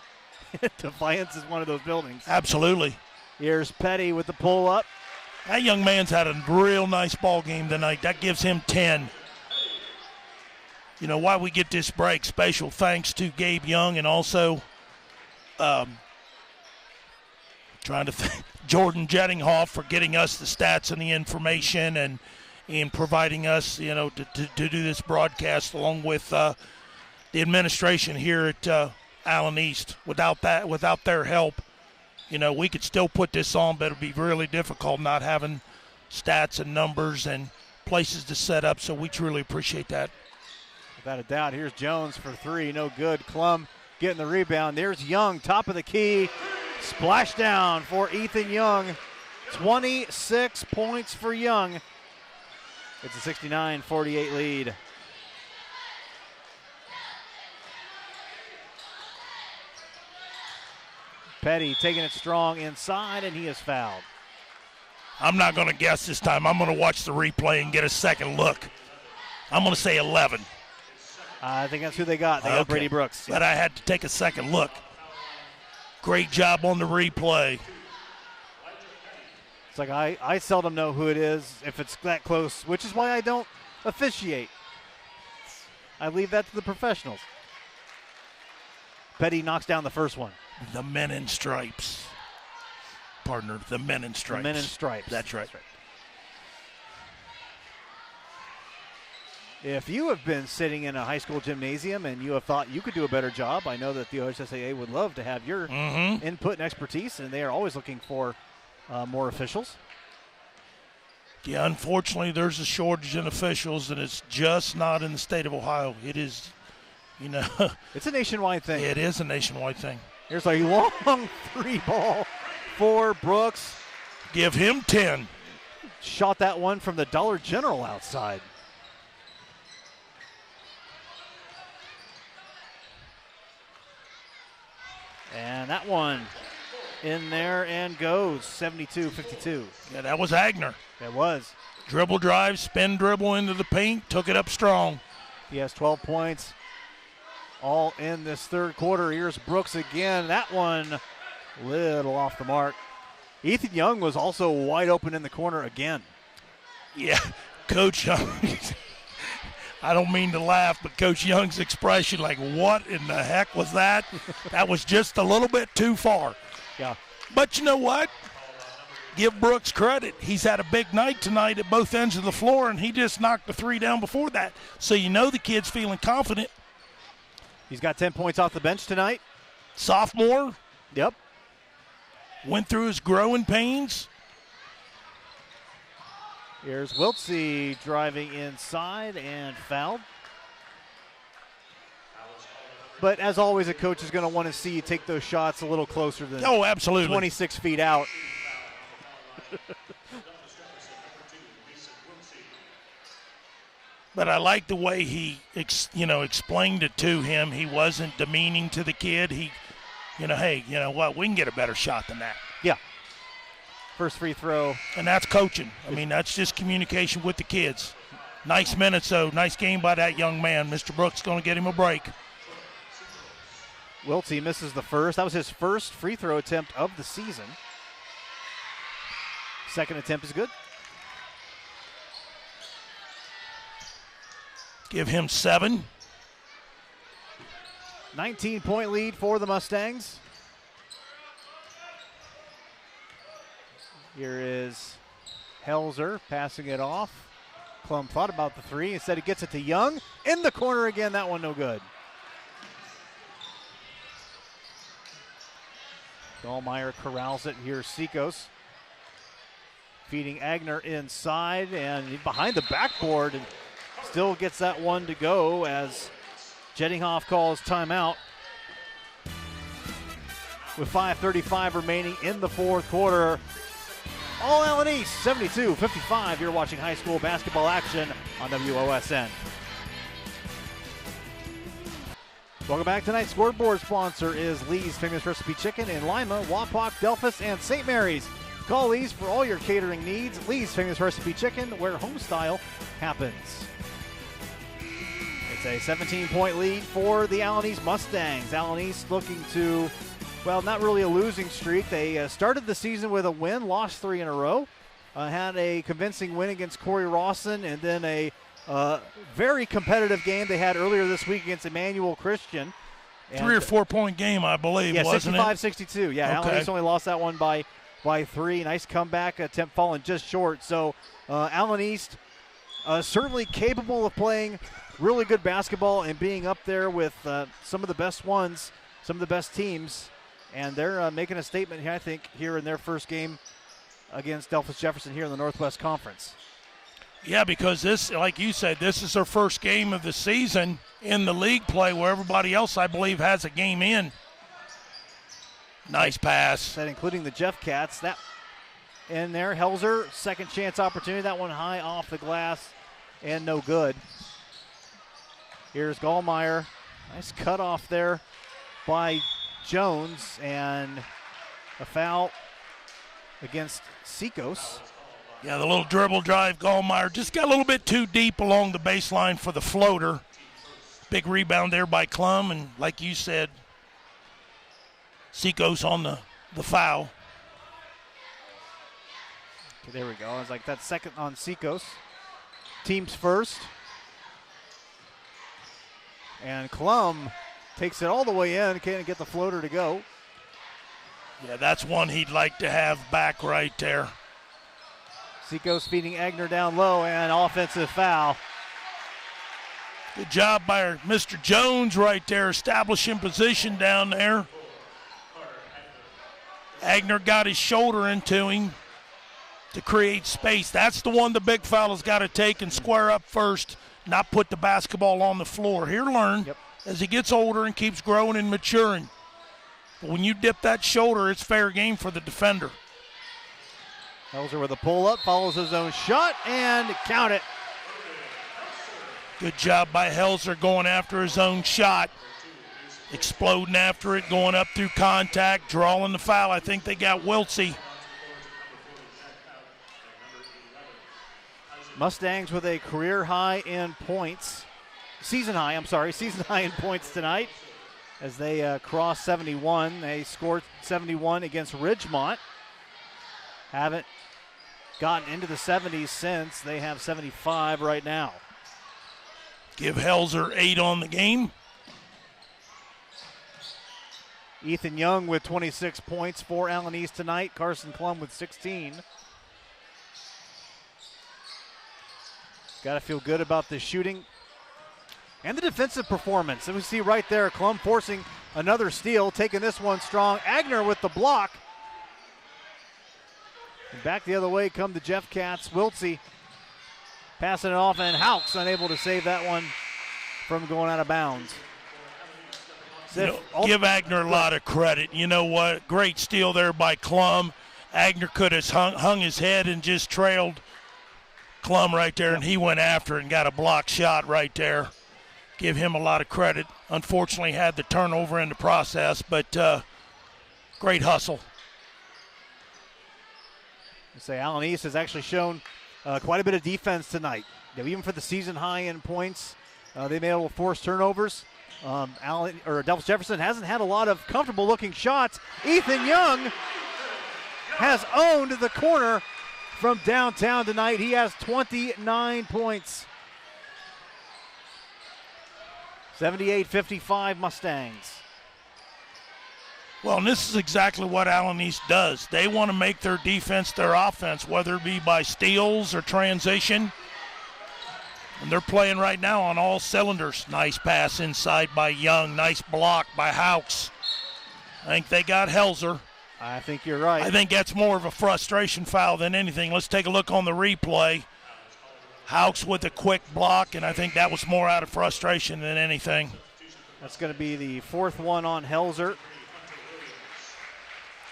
Defiance is one of those buildings. Absolutely. Here's Petty with the pull-up. That young man's had a real nice ball game tonight. That gives him 10. You know, while we get this break, special thanks to Gabe Young and also Jordan Jettinghoff for getting us the stats and the information and providing us, you know, to do this broadcast along with the administration here at Allen East. Without their help, you know, we could still put this on, but it would be really difficult not having stats and numbers and places to set up, so we truly appreciate that. Without a doubt, here's Jones for three, no good. Klum getting the rebound. There's Young, top of the key. Splash down for Ethan Young. 26 points for Young. It's a 69-48 lead. Petty taking it strong inside, and he is fouled. I'm not going to guess this time. I'm going to watch the replay and get a second look. I'm going to say 11. I think that's who they got. They got Brady Brooks. But I had to take a second look. Great job on the replay. It's like I seldom know who it is if it's that close, which is why I don't officiate. I leave that to the professionals. Petty knocks down the first one. The men in stripes. Partner, the men in stripes. The men in stripes. That's right. If you have been sitting in a high school gymnasium and you have thought you could do a better job, I know that the OHSAA would love to have your input and expertise, and they are always looking for more officials. Yeah, unfortunately, there's a shortage in officials, and it's just not in the state of Ohio. It is, you know. It's a nationwide thing. It is a nationwide thing. Here's a long three ball for Brooks. Give him 10. Shot that one from the Dollar General outside. And that one in there and goes 72-52. Yeah, that was Agner. It was. Dribble drive, spin dribble into the paint, took it up strong. He has 12 points all in this third quarter. Here's Brooks again. That one little off the mark. Ethan Young was also wide open in the corner again. Yeah, Coach Young. I don't mean to laugh, but Coach Young's expression, like, what in the heck was that? That was just a little bit too far. Yeah. But you know what? Give Brooks credit. He's had a big night tonight at both ends of the floor, and he just knocked the three down before that. So you know the kid's feeling confident. He's got 10 points off the bench tonight. Sophomore. Yep. Went through his growing pains. Here's Wiltsey driving inside and fouled. But as always, a coach is going to want to see you take those shots a little closer than absolutely 26 feet out. But I like the way he, explained it to him. He wasn't demeaning to the kid. He, hey, you know what? We can get a better shot than that. Yeah. First free throw. And that's coaching. I mean, that's just communication with the kids. Nice minutes, though. Nice game by that young man. Mr. Brooks going to get him a break. Wiltsey misses the first. That was his first free throw attempt of the season. Second attempt is good. Give him 7. 19-point lead for the Mustangs. Here is Helzer passing it off. Klum thought about the three. Instead, he gets it to Young. In the corner again. That one no good. Dahlmeyer corrals it. Here's Seikos feeding Agner inside and behind the backboard, and still gets that one to go as Jettinghoff calls timeout. With 5:35 remaining in the fourth quarter. All Allen East 72-55. You're watching high school basketball action on WOSN. Welcome back. Tonight's scoreboard sponsor is Lee's Famous Recipe Chicken in Lima, Wapak, Delphos, and St. Mary's. Call Lee's for all your catering needs. Lee's Famous Recipe Chicken, where home style happens. It's a 17-point lead for the Allen East Mustangs. Allen East looking to, well, not really a losing streak. They started the season with a win, lost 3 in a row. Had a convincing win against Corey Rawson, and then a very competitive game they had earlier this week against Emmanuel Christian. And 3 or 4 point game, I believe, wasn't it? 65-62. Yeah, Okay. Allen East only lost that one by 3. Nice comeback attempt, falling just short. So Allen East certainly capable of playing really good basketball and being up there with some of the best ones, some of the best teams. And they're making a statement here, I think, here in their first game against Delphos Jefferson here in the Northwest Conference. Yeah, because this, like you said, this is their first game of the season in the league play where everybody else, I believe, has a game in. Nice pass. That including the Jeff Cats. That in there. Helzer, second chance opportunity. That one high off the glass and no good. Here's Gallmeyer. Nice cutoff there by Jones, and a foul against Seikos. Yeah, the little dribble drive, Gallmeyer just got a little bit too deep along the baseline for the floater. Big rebound there by Klum, and like you said, Seikos on the foul. Okay, there we go. It's like that second on Seikos. Team's first. And Klum takes it all the way in. Can't get the floater to go. Yeah, that's one he'd like to have back right there. Seikos feeding Agner down low, and offensive foul. Good job by Mr. Jones right there, establishing position down there. Agner got his shoulder into him to create space. That's the one the big fella's got to take and square up first, not put the basketball on the floor. He'll learn as he gets older and keeps growing and maturing. But when you dip that shoulder, it's fair game for the defender. Helzer with a pull-up, follows his own shot, and count it. Good job by Helzer going after his own shot. Exploding after it, going up through contact, drawing the foul. I think they got Wiltsey. Mustangs with a career high in points. Season high in points tonight as they cross 71. They scored 71 against Ridgemont. Haven't gotten into the 70s since. They have 75 right now. Give Helzer 8 on the game. Ethan Young with 26 points for Allen East tonight. Carson Klum with 16. Got to feel good about the shooting and the defensive performance. And we see right there Klum forcing another steal, taking this one strong. Agner with the block. And back the other way come the Jeff Cats. Wiltsey passing it off, and Hauks unable to save that one from going out of bounds. Give Agner a lot of credit. You know what? Great steal there by Klum. Agner could have hung his head and just trailed Klum right there, and he went after it and got a block shot right there. Give him a lot of credit. Unfortunately, had the turnover in the process, but great hustle. Allen East has actually shown quite a bit of defense tonight. Even for the season high in points, they've been able to force turnovers. Delphos Jefferson hasn't had a lot of comfortable looking shots. Ethan Young has owned the corner from downtown tonight. He has 29 points. 78-55 Mustangs. Well, and this is exactly what Allen East does. They want to make their defense their offense, whether it be by steals or transition. And they're playing right now on all cylinders. Nice pass inside by Young. Nice block by Hauks. I think they got Helzer. I think you're right. I think that's more of a frustration foul than anything. Let's take a look on the replay. Houks with a quick block, and I think that was more out of frustration than anything. That's going to be the fourth one on Helzer.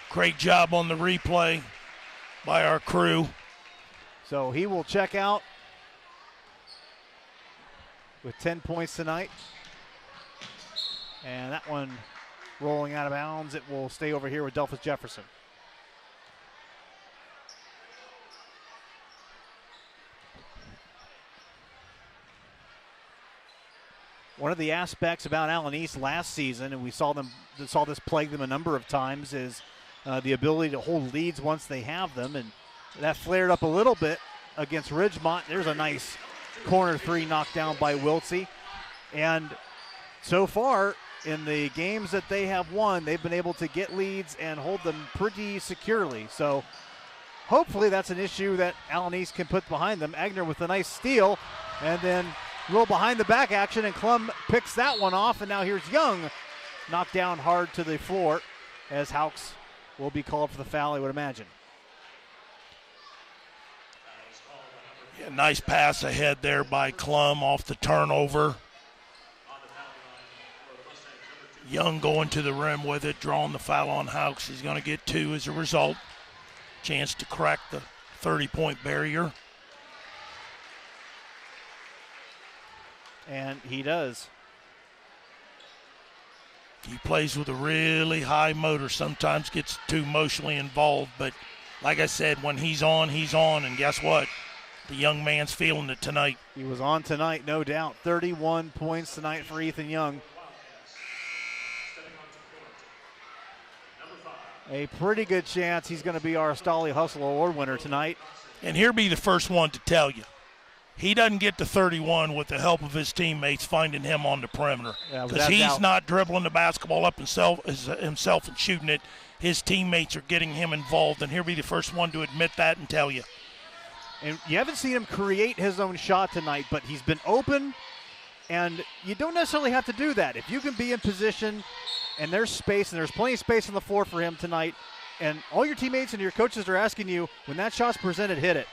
Great job on the replay by our crew. So he will check out with 10 points tonight. And that one rolling out of bounds. It will stay over here with Delphos Jefferson. One of the aspects about Allen East last season, and we saw this plague them a number of times, is the ability to hold leads once they have them, and that flared up a little bit against Ridgemont. There's a nice corner three knocked down by Wiltsey, and so far in the games that they have won, they've been able to get leads and hold them pretty securely. So hopefully that's an issue that Allen East can put behind them. Agner with a nice steal, and then a little behind the back action, and Klum picks that one off, and now here's Young knocked down hard to the floor as Houks will be called for the foul, I would imagine. Yeah, nice pass ahead there by Klum off the turnover. Young going to the rim with it, drawing the foul on Houks. He's going to get 2 as a result. Chance to crack the 30-point barrier. And he does. He plays with a really high motor, sometimes gets too emotionally involved, but like I said, when he's on, and guess what? The young man's feeling it tonight. He was on tonight, no doubt. 31 points tonight for Ethan Young. A pretty good chance he's going to be our Stolly Hustle Award winner tonight. And he'll be the first one to tell you. He doesn't get to 31 with the help of his teammates finding him on the perimeter. Because he's not dribbling the basketball up himself and shooting it. His teammates are getting him involved, and he'll be the first one to admit that and tell you. And you haven't seen him create his own shot tonight, but he's been open, and you don't necessarily have to do that. If you can be in position and there's space, and there's plenty of space on the floor for him tonight, and all your teammates and your coaches are asking you, when that shot's presented, hit it.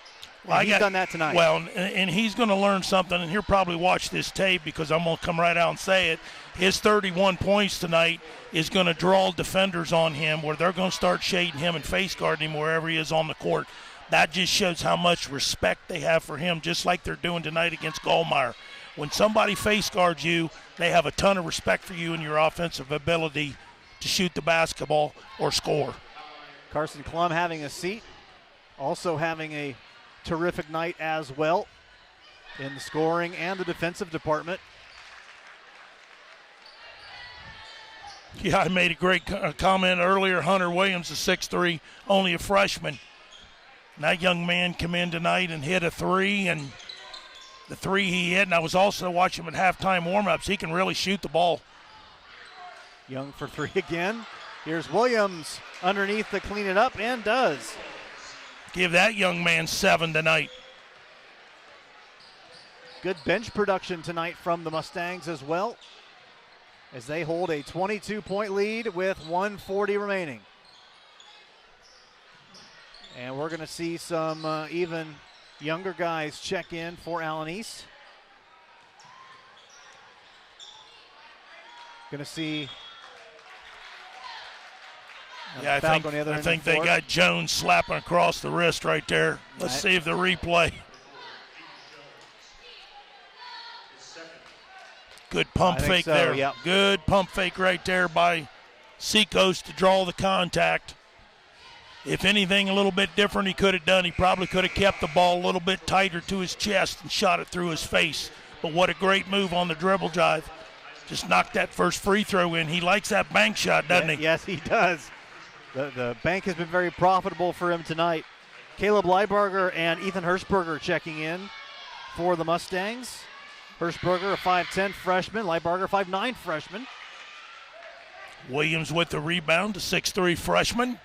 Well, he's done that tonight. Well, and he's going to learn something, and he'll probably watch this tape because I'm going to come right out and say it. His 31 points tonight is going to draw defenders on him where they're going to start shading him and face guarding him wherever he is on the court. That just shows how much respect they have for him, just like they're doing tonight against Goldmeyer. When somebody face guards you, they have a ton of respect for you and your offensive ability to shoot the basketball or score. Carson Klum having a seat, also having a terrific night as well in the scoring and the defensive department. Yeah, I made a great comment earlier. Hunter Williams, a 6'3", only a freshman. And that young man came in tonight and hit a 3, and the 3 he hit, and I was also watching him at halftime warmups. He can really shoot the ball. Young for 3 again. Here's Williams underneath to clean it up, and does. Give that young man 7 tonight. Good bench production tonight from the Mustangs as well, as they hold a 22-point lead with 1:40 remaining. And we're going to see some even younger guys check in for Allen East. Going to see. Yeah, I think they got Jones slapping across the wrist right there. Let's see if the replay. Good pump fake there. Yep. Good pump fake right there by Seacoast to draw the contact. If anything a little bit different he could have done, he probably could have kept the ball a little bit tighter to his chest and shot it through his face. But what a great move on the dribble drive. Just knocked that first free throw in. He likes that bank shot, doesn't he? Yes, he does. The bank has been very profitable for him tonight. Caleb Leibarger and Ethan Hirschberger checking in for the Mustangs. Hirschberger, a 5'10 freshman. Leibarger, 5'9 freshman. Williams with the rebound, a 6'3 freshman.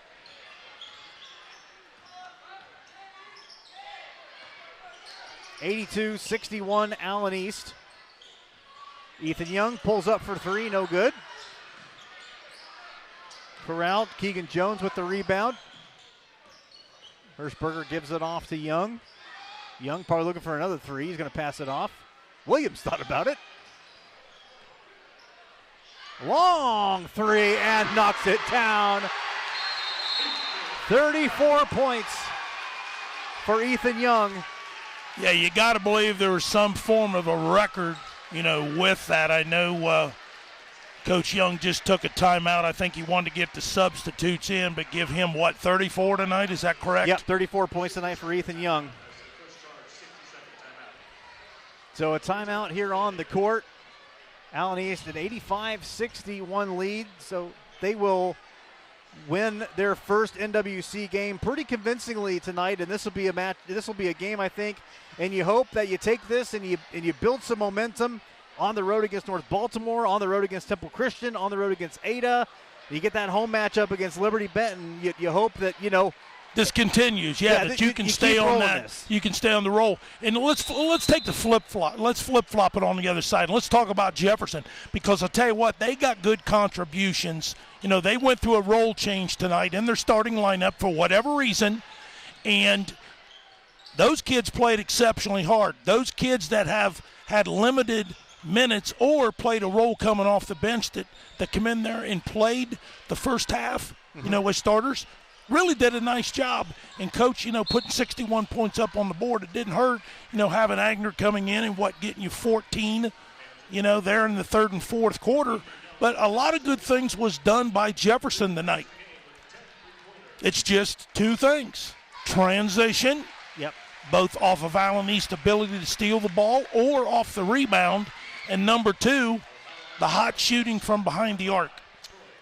(82-61) Allen East. Ethan Young pulls up for 3, no good. corralled. Keegan Jones with the rebound. Hirschberger gives it off to Young. Young probably looking for another three. He's going to pass it off. Williams thought about it. Long three and knocks it down. 34 points for Ethan Young. Yeah, you got to believe there was some form of a record, with that. I know Coach Young just took a timeout. I think he wanted to get the substitutes in, but give him, 34 tonight? Is that correct? Yep, 34 points tonight for Ethan Young. So a timeout here on the court. Allen East an 85-61 lead, so they will win their first NWC game pretty convincingly tonight, and this will be a match. This will be a game, I think, and you hope that you take this and you build some momentum on the road against North Baltimore, on the road against Temple Christian, on the road against Ada. You get that home matchup against Liberty Benton. You hope that this continues, that you can stay on that. This. You can stay on the roll. And let's take the flip-flop. Let's flip-flop it on the other side. Let's talk about Jefferson, because I'll tell you what, they got good contributions. They went through a role change tonight in their starting lineup for whatever reason, and those kids played exceptionally hard. Those kids that have had limited minutes or played a role coming off the bench that come in there and played the first half, as starters, really did a nice job. And Coach, putting 61 points up on the board, it didn't hurt, having Agner coming in and getting you 14, there in the third and fourth quarter. But a lot of good things was done by Jefferson tonight. It's just two things. Transition, both off of Allen East's ability to steal the ball or off the rebound. And number two, the hot shooting from behind the arc.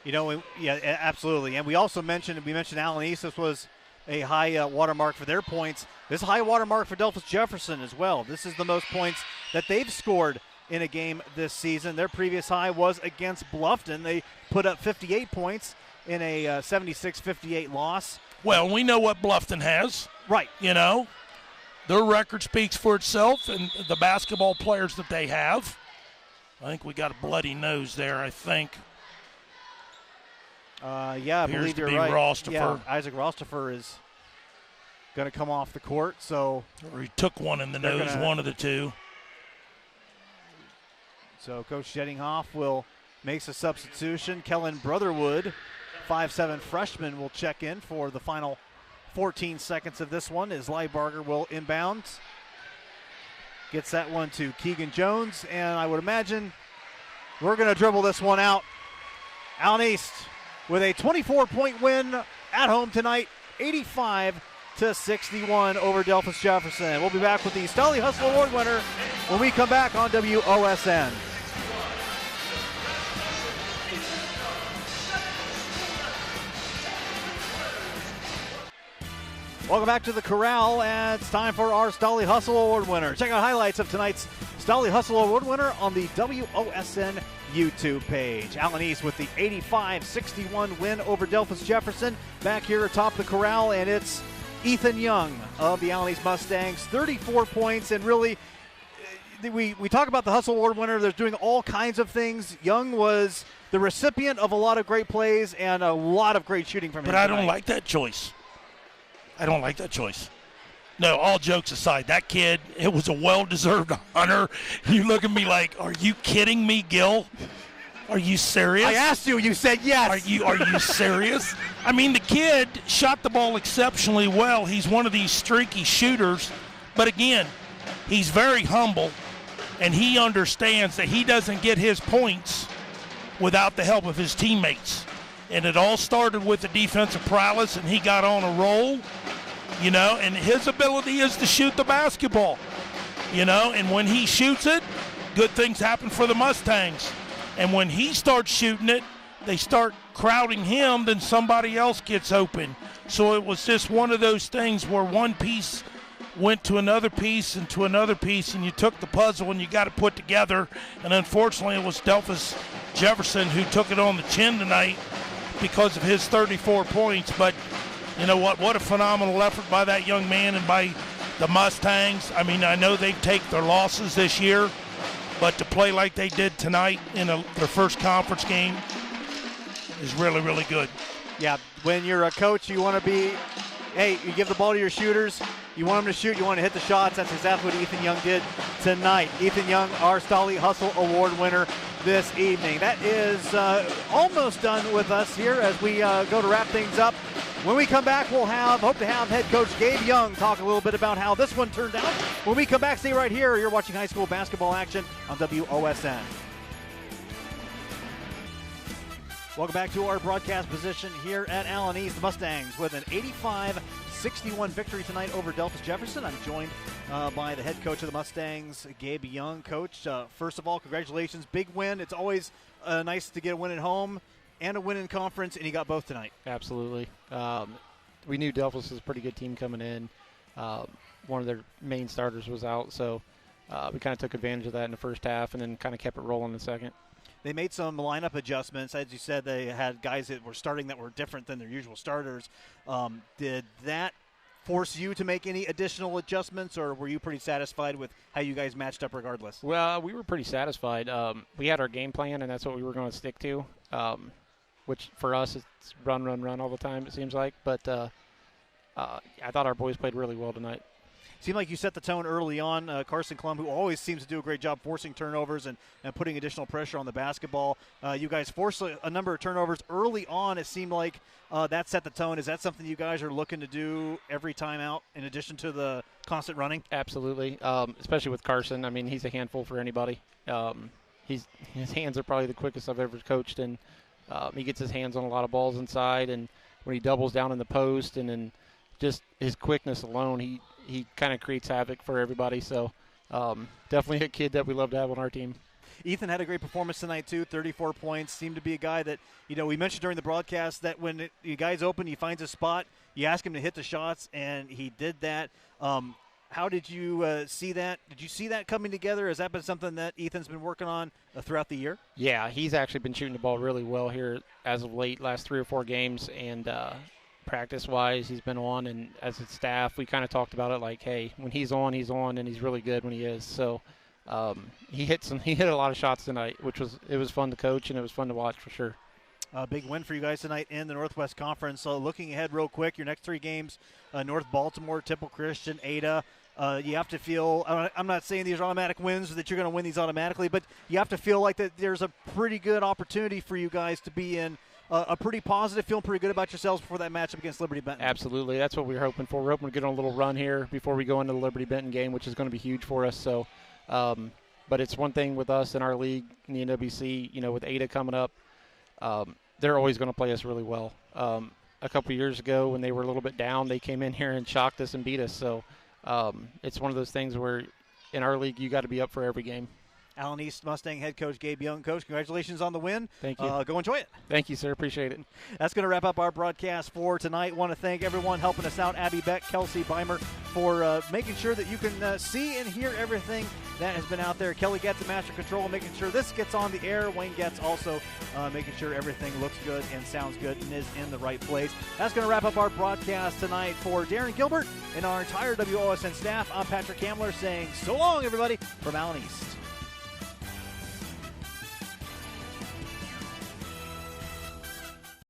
Absolutely. And we mentioned Allen East. This was a high watermark for their points. This is a high watermark for Delphos Jefferson as well. This is the most points that they've scored in a game this season. Their previous high was against Bluffton. They put up 58 points in a 76-58 loss. Well, we know what Bluffton has. Right. Their record speaks for itself, and the basketball players that they have. I think we got a bloody nose there, I think. I believe you're right. Rostaffer. Yeah, Isaac Rostaffer is going to come off the court. So or he took one in the nose, one of the two. So Coach Sheddinghoff makes a substitution. Kellen Brotherwood, 5'7" freshman, will check in for the final 14 seconds of this one as Leibarger will inbound. Gets that one to Keegan Jones, and I would imagine we're going to dribble this one out. Allen East with a 24-point win at home tonight, 85-61 over Delphos Jefferson. We'll be back with the Stolly Hustle Award winner when we come back on WOSN. Welcome back to the Corral, and it's time for our Stolly Hustle Award winner. Check out highlights of tonight's Stolly Hustle Award winner on the WOSN YouTube page. Allen East with the 85-61 win over Delphos Jefferson. Back here atop the Corral, and it's Ethan Young of the Allen East Mustangs, 34 points, and really, we talk about the Hustle Award winner. They're doing all kinds of things. Young was the recipient of a lot of great plays and a lot of great shooting from him. But I don't like that choice. No, all jokes aside, that kid, it was a well-deserved honor. You look at me like, are you kidding me, Gil? Are you serious? I asked you, you said yes. Are you serious? I mean, the kid shot the ball exceptionally well. He's one of these streaky shooters. But again, he's very humble, and he understands that he doesn't get his points without the help of his teammates. And it all started with the defensive prowess, and he got on a roll, and his ability is to shoot the basketball, and when he shoots it, good things happen for the Mustangs. And when he starts shooting it, they start crowding him, then somebody else gets open. So it was just one of those things where one piece went to another piece and to another piece, and you took the puzzle and you got it put together. And unfortunately, it was Delphos Jefferson who took it on the chin tonight because of his 34 points. But you know what a phenomenal effort by that young man and by the Mustangs. I mean, I know they take their losses this year, but to play like they did tonight in their first conference game is really, really good. Yeah, when you're a coach, you want to be, hey, you give the ball to your shooters. You want them to shoot. You want to hit the shots. That's exactly what Ethan Young did tonight. Ethan Young, our Stolly Hustle Award winner this evening. That is almost done with us here as we go to wrap things up. When we come back, we'll hope to have head coach Gabe Young talk a little bit about how this one turned out. When we come back, stay right here. You're watching high school basketball action on WOSN. Welcome back to our broadcast position here at Allen East. The Mustangs with an 85-61 victory tonight over Delphos Jefferson. I'm joined by the head coach of the Mustangs, Gabe Young. Coach, first of all, congratulations. Big win. It's always nice to get a win at home and a win in conference, and you got both tonight. Absolutely. We knew Delphos was a pretty good team coming in. One of their main starters was out, so we kind of took advantage of that in the first half and then kind of kept it rolling in the second. They made some lineup adjustments. As you said, they had guys that were starting that were different than their usual starters. Did that force you to make any additional adjustments, or were you pretty satisfied with how you guys matched up regardless? Well, we were pretty satisfied. We had our game plan, and that's what we were going to stick to, which for us it's run all the time, it seems like. But I thought our boys played really well tonight. Seemed like you set the tone early on. Carson Klum, who always seems to do a great job forcing turnovers and putting additional pressure on the basketball. You guys forced a number of turnovers early on. It seemed like that set the tone. Is that something you guys are looking to do every time out in addition to the constant running? Absolutely, especially with Carson. I mean, he's a handful for anybody. His hands are probably the quickest I've ever coached, and he gets his hands on a lot of balls inside. And when he doubles down in the post and then just his quickness alone, he kind of creates havoc for everybody. So definitely a kid that we love to have on our team. Ethan had a great performance tonight, too, 34 points. Seemed to be a guy that, we mentioned during the broadcast that when you guys open, he finds a spot, you ask him to hit the shots, and he did that. How did you see that? Did you see that coming together? Has that been something that Ethan's been working on throughout the year? Yeah, he's actually been shooting the ball really well here as of late, last 3 or 4 games, and practice-wise, he's been on, and as a staff, we kind of talked about it like, hey, when he's on, and he's really good when he is. So he hit a lot of shots tonight, it was fun to coach, and it was fun to watch for sure. A big win for you guys tonight in the Northwest Conference. So looking ahead real quick, your next 3 games, North Baltimore, Temple Christian, Ada. You have to feel, I'm not saying these are automatic wins, that you're going to win these automatically, but you have to feel like that there's a pretty good opportunity for you guys to be in a pretty positive, feeling pretty good about yourselves before that matchup against Liberty Benton. Absolutely. That's what we're hoping for. We're hoping to get on a little run here before we go into the Liberty Benton game, which is going to be huge for us. So, but it's one thing with us in our league, in the NWC, with Ada coming up, they're always going to play us really well. A couple years ago when they were a little bit down, they came in here and shocked us and beat us. So it's one of those things where in our league you got to be up for every game. Allen East Mustang head coach Gabe Young. Coach, congratulations on the win. Thank you. Go enjoy it. Thank you, sir. Appreciate it. That's going to wrap up our broadcast for tonight. Want to thank everyone helping us out, Abby Beck, Kelsey Beimer, for making sure that you can see and hear everything that has been out there. Kelly Getz at Master Control, making sure this gets on the air. Wayne Getz also making sure everything looks good and sounds good and is in the right place. That's going to wrap up our broadcast tonight. For Darren Gilbert and our entire WOSN staff, I'm Patrick Hamler saying so long, everybody, from Allen East.